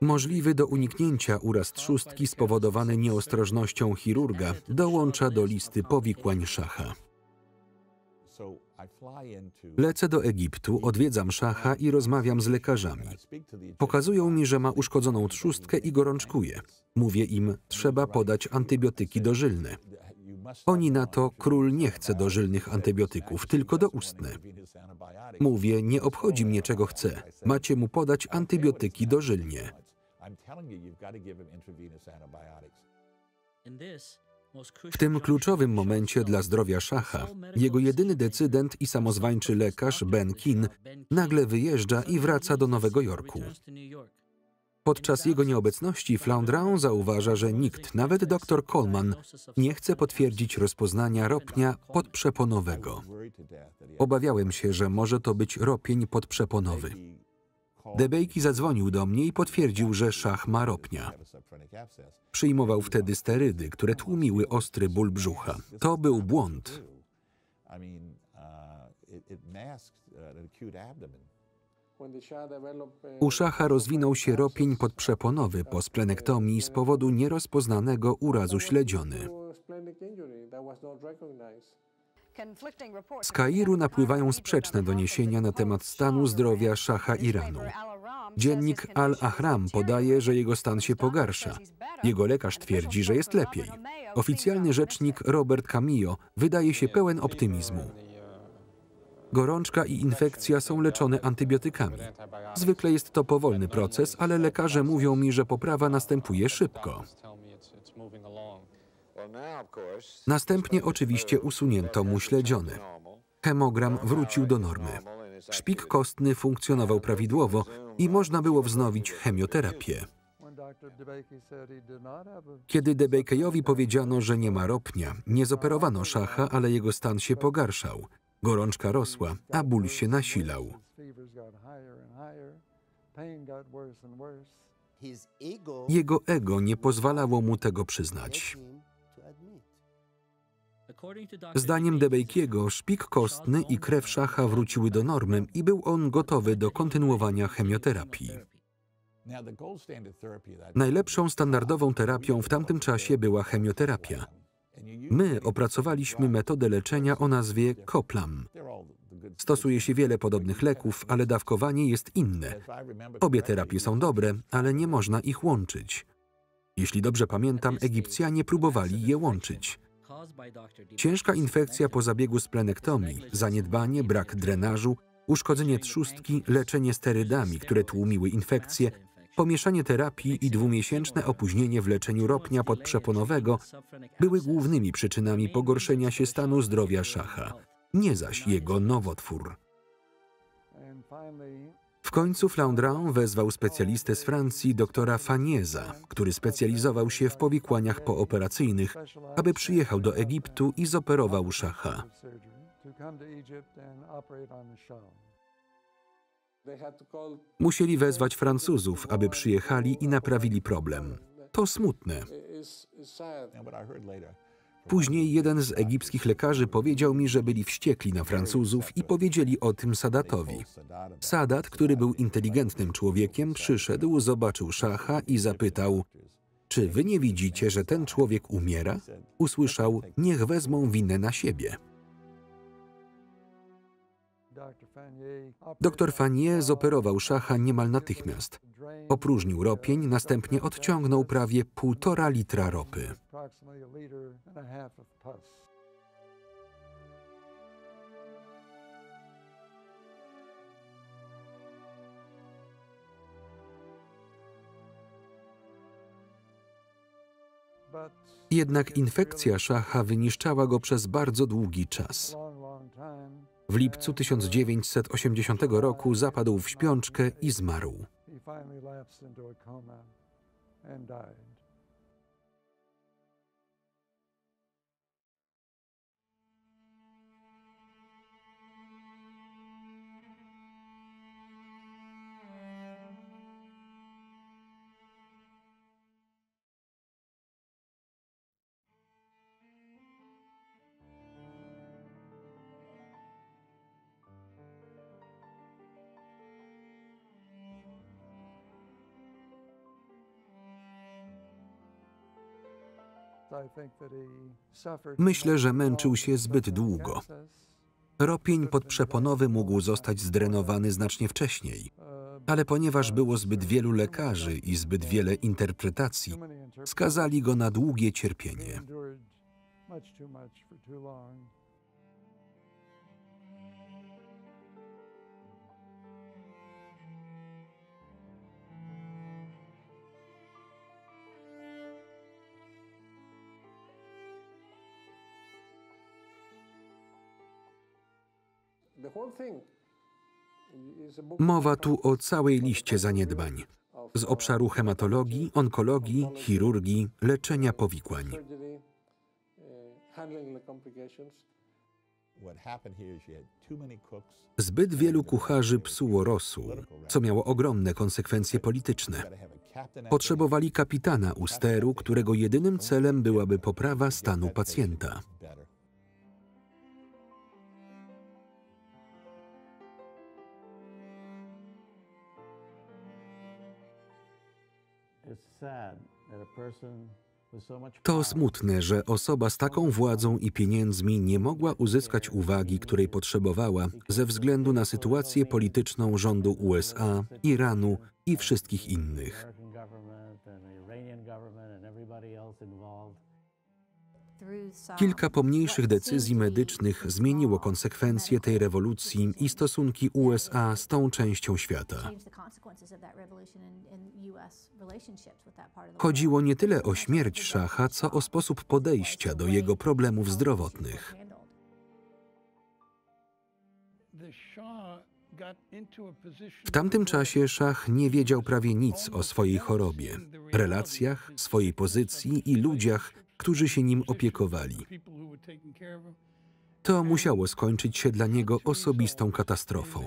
Możliwy do uniknięcia uraz trzustki spowodowany nieostrożnością chirurga dołącza do listy powikłań Szacha. Lecę do Egiptu, odwiedzam Szacha i rozmawiam z lekarzami. Pokazują mi, że ma uszkodzoną trzustkę i gorączkuje. Mówię im, trzeba podać antybiotyki dożylne. Oni na to, król nie chce dożylnych antybiotyków, tylko doustne. Mówię, nie obchodzi mnie, czego chce. Macie mu podać antybiotyki dożylnie. W tym kluczowym momencie dla zdrowia Szacha, jego jedyny decydent i samozwańczy lekarz Ben Kin nagle wyjeżdża i wraca do Nowego Jorku. Podczas jego nieobecności Flandrin zauważa, że nikt, nawet dr Coleman, nie chce potwierdzić rozpoznania ropnia podprzeponowego. Obawiałem się, że może to być ropień podprzeponowy. DeBakey zadzwonił do mnie i potwierdził, że Szach ma ropnia. Przyjmował wtedy sterydy, które tłumiły ostry ból brzucha. To był błąd. U Szacha rozwinął się ropień podprzeponowy po splenektomii z powodu nierozpoznanego urazu śledziony. Z Kairu napływają sprzeczne doniesienia na temat stanu zdrowia Szacha Iranu. Dziennik Al-Ahram podaje, że jego stan się pogarsza. Jego lekarz twierdzi, że jest lepiej. Oficjalny rzecznik Robert Camillo wydaje się pełen optymizmu. Gorączka i infekcja są leczone antybiotykami. Zwykle jest to powolny proces, ale lekarze mówią mi, że poprawa następuje szybko. Następnie oczywiście usunięto mu śledziony. Hemogram wrócił do normy. Szpik kostny funkcjonował prawidłowo i można było wznowić chemioterapię. Kiedy DeBakeyowi powiedziano, że nie ma ropnia, nie zoperowano Szacha, ale jego stan się pogarszał. Gorączka rosła, a ból się nasilał. Jego ego nie pozwalało mu tego przyznać. Zdaniem Debejkiego szpik kostny i krew szacha wróciły do normy i był on gotowy do kontynuowania chemioterapii. Najlepszą standardową terapią w tamtym czasie była chemioterapia. My opracowaliśmy metodę leczenia o nazwie Coplam. Stosuje się wiele podobnych leków, ale dawkowanie jest inne. Obie terapie są dobre, ale nie można ich łączyć. Jeśli dobrze pamiętam, Egipcjanie próbowali je łączyć. Ciężka infekcja po zabiegu splenektomii, zaniedbanie, brak drenażu, uszkodzenie trzustki, leczenie sterydami, które tłumiły infekcję, pomieszanie terapii i 2-miesięczne opóźnienie w leczeniu ropnia podprzeponowego były głównymi przyczynami pogorszenia się stanu zdrowia szacha, nie zaś jego nowotwór. W końcu Flandrin wezwał specjalistę z Francji, doktora Fanieza, który specjalizował się w powikłaniach pooperacyjnych, aby przyjechał do Egiptu i zoperował szacha. Musieli wezwać Francuzów, aby przyjechali i naprawili problem. To smutne. Później jeden z egipskich lekarzy powiedział mi, że byli wściekli na Francuzów i powiedzieli o tym Sadatowi. Sadat, który był inteligentnym człowiekiem, przyszedł, zobaczył szacha i zapytał: czy wy nie widzicie, że ten człowiek umiera? Usłyszał: niech wezmą winę na siebie. Doktor Fanier zoperował szacha niemal natychmiast. Opróżnił ropień, następnie odciągnął prawie 1,5 litra ropy. Jednak infekcja szacha wyniszczała go przez bardzo długi czas. W lipcu 1980 roku zapadł w śpiączkę i zmarł. Myślę, że męczył się zbyt długo. Ropień podprzeponowy mógł zostać zdrenowany znacznie wcześniej, ale ponieważ było zbyt wielu lekarzy i zbyt wiele interpretacji, skazali go na długie cierpienie. Mowa tu o całej liście zaniedbań z obszaru hematologii, onkologii, chirurgii, leczenia powikłań. Zbyt wielu kucharzy psuło rosół, co miało ogromne konsekwencje polityczne. Potrzebowali kapitana u steru, którego jedynym celem byłaby poprawa stanu pacjenta. To smutne, że osoba z taką władzą i pieniędzmi nie mogła uzyskać uwagi, której potrzebowała ze względu na sytuację polityczną rządu USA, Iranu i wszystkich innych. Kilka pomniejszych decyzji medycznych zmieniło konsekwencje tej rewolucji i stosunki USA z tą częścią świata. Chodziło nie tyle o śmierć szacha, co o sposób podejścia do jego problemów zdrowotnych. W tamtym czasie szach nie wiedział prawie nic o swojej chorobie, relacjach, swojej pozycji i ludziach, którzy się nim opiekowali. To musiało skończyć się dla niego osobistą katastrofą.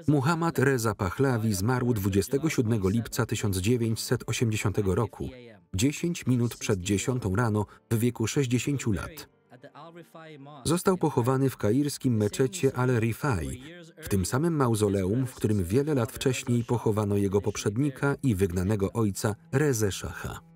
Muhammad Reza Pahlavi zmarł 27 lipca 1980 roku, 10 minut przed 10 rano w wieku 60 lat. Został pochowany w kairskim meczecie Al-Rifai, w tym samym mauzoleum, w którym wiele lat wcześniej pochowano jego poprzednika i wygnanego ojca Rezę Szacha.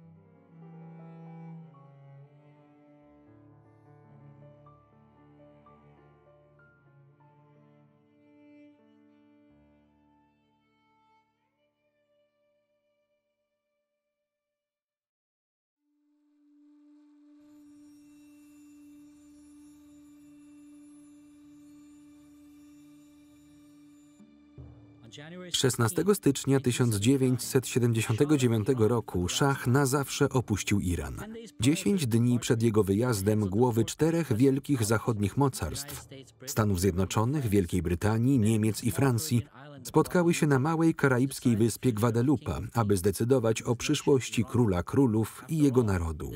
January 16 stycznia 1979 roku szach na zawsze opuścił Iran. 10 dni przed jego wyjazdem głowy 4 wielkich zachodnich mocarstw – Stanów Zjednoczonych, Wielkiej Brytanii, Niemiec i Francji – spotkały się na małej karaibskiej wyspie Gwadelupa, aby zdecydować o przyszłości króla królów i jego narodu.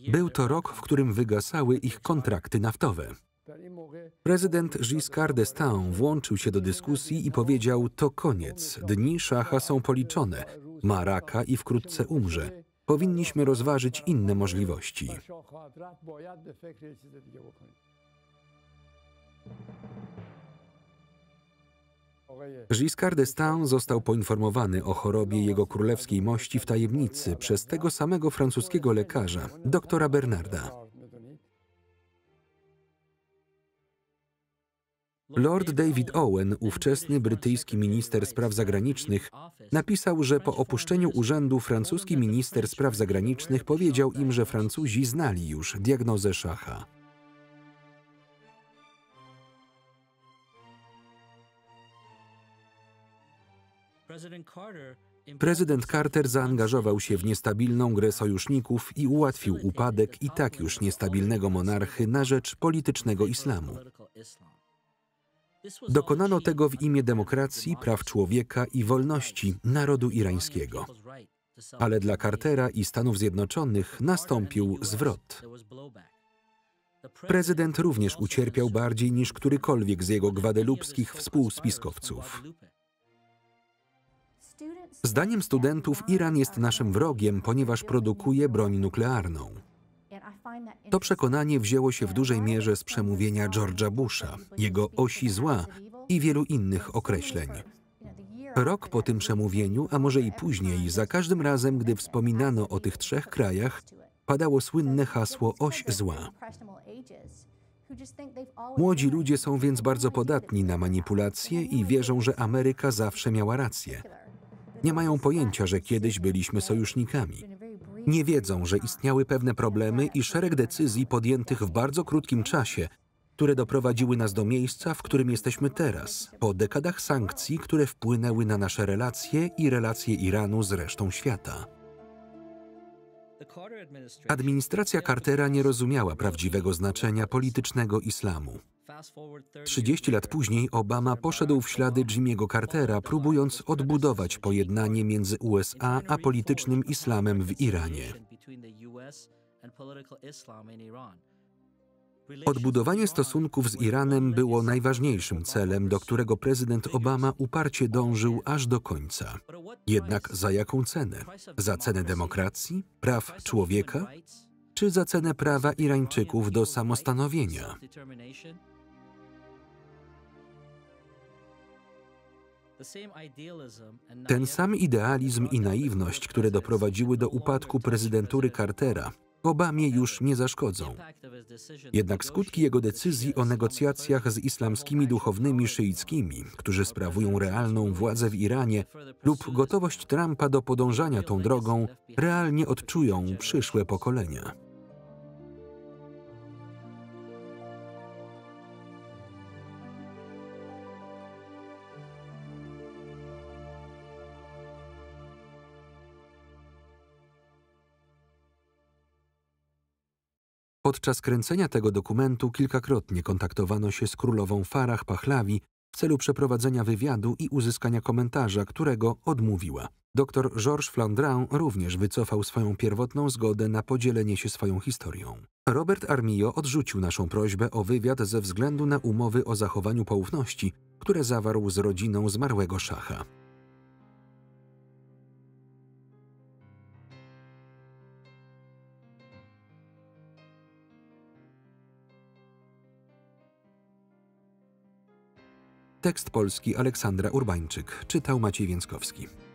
Był to rok, w którym wygasały ich kontrakty naftowe. Prezydent Giscard d'Estaing włączył się do dyskusji i powiedział: to koniec, dni szacha są policzone, ma raka i wkrótce umrze. Powinniśmy rozważyć inne możliwości. Giscard d'Estaing został poinformowany o chorobie jego królewskiej mości w tajemnicy przez tego samego francuskiego lekarza, doktora Bernarda. Lord David Owen, ówczesny brytyjski minister spraw zagranicznych, napisał, że po opuszczeniu urzędu francuski minister spraw zagranicznych powiedział im, że Francuzi znali już diagnozę szacha. Prezydent Carter zaangażował się w niestabilną grę sojuszników i ułatwił upadek i tak już niestabilnego monarchy na rzecz politycznego islamu. Dokonano tego w imię demokracji, praw człowieka i wolności narodu irańskiego. Ale dla Cartera i Stanów Zjednoczonych nastąpił zwrot. Prezydent również ucierpiał bardziej niż którykolwiek z jego gwadelupskich współspiskowców. Zdaniem studentów Iran jest naszym wrogiem, ponieważ produkuje broń nuklearną. To przekonanie wzięło się w dużej mierze z przemówienia George'a Busha, jego osi zła i wielu innych określeń. Rok po tym przemówieniu, a może i później, za każdym razem, gdy wspominano o tych 3 krajach, padało słynne hasło oś zła. Młodzi ludzie są więc bardzo podatni na manipulacje i wierzą, że Ameryka zawsze miała rację. Nie mają pojęcia, że kiedyś byliśmy sojusznikami. Nie wiedzą, że istniały pewne problemy i szereg decyzji podjętych w bardzo krótkim czasie, które doprowadziły nas do miejsca, w którym jesteśmy teraz, po dekadach sankcji, które wpłynęły na nasze relacje i relacje Iranu z resztą świata. Administracja Cartera nie rozumiała prawdziwego znaczenia politycznego islamu. 30 lat później Obama poszedł w ślady Jimmy'ego Cartera, próbując odbudować pojednanie między USA a politycznym islamem w Iranie. Odbudowanie stosunków z Iranem było najważniejszym celem, do którego prezydent Obama uparcie dążył aż do końca. Jednak za jaką cenę? Za cenę demokracji, praw człowieka, czy za cenę prawa Irańczyków do samostanowienia? Ten sam idealizm i naiwność, które doprowadziły do upadku prezydentury Cartera, Obamie już nie zaszkodzą. Jednak skutki jego decyzji o negocjacjach z islamskimi duchownymi szyickimi, którzy sprawują realną władzę w Iranie, lub gotowość Trumpa do podążania tą drogą, realnie odczują przyszłe pokolenia. Podczas kręcenia tego dokumentu kilkakrotnie kontaktowano się z królową Farah Pahlavi w celu przeprowadzenia wywiadu i uzyskania komentarza, którego odmówiła. Dr Georges Flandrin również wycofał swoją pierwotną zgodę na podzielenie się swoją historią. Robert Armillo odrzucił naszą prośbę o wywiad ze względu na umowy o zachowaniu poufności, które zawarł z rodziną zmarłego szacha. Tekst polski Aleksandra Urbańczyk. Czytał Maciej Więckowski.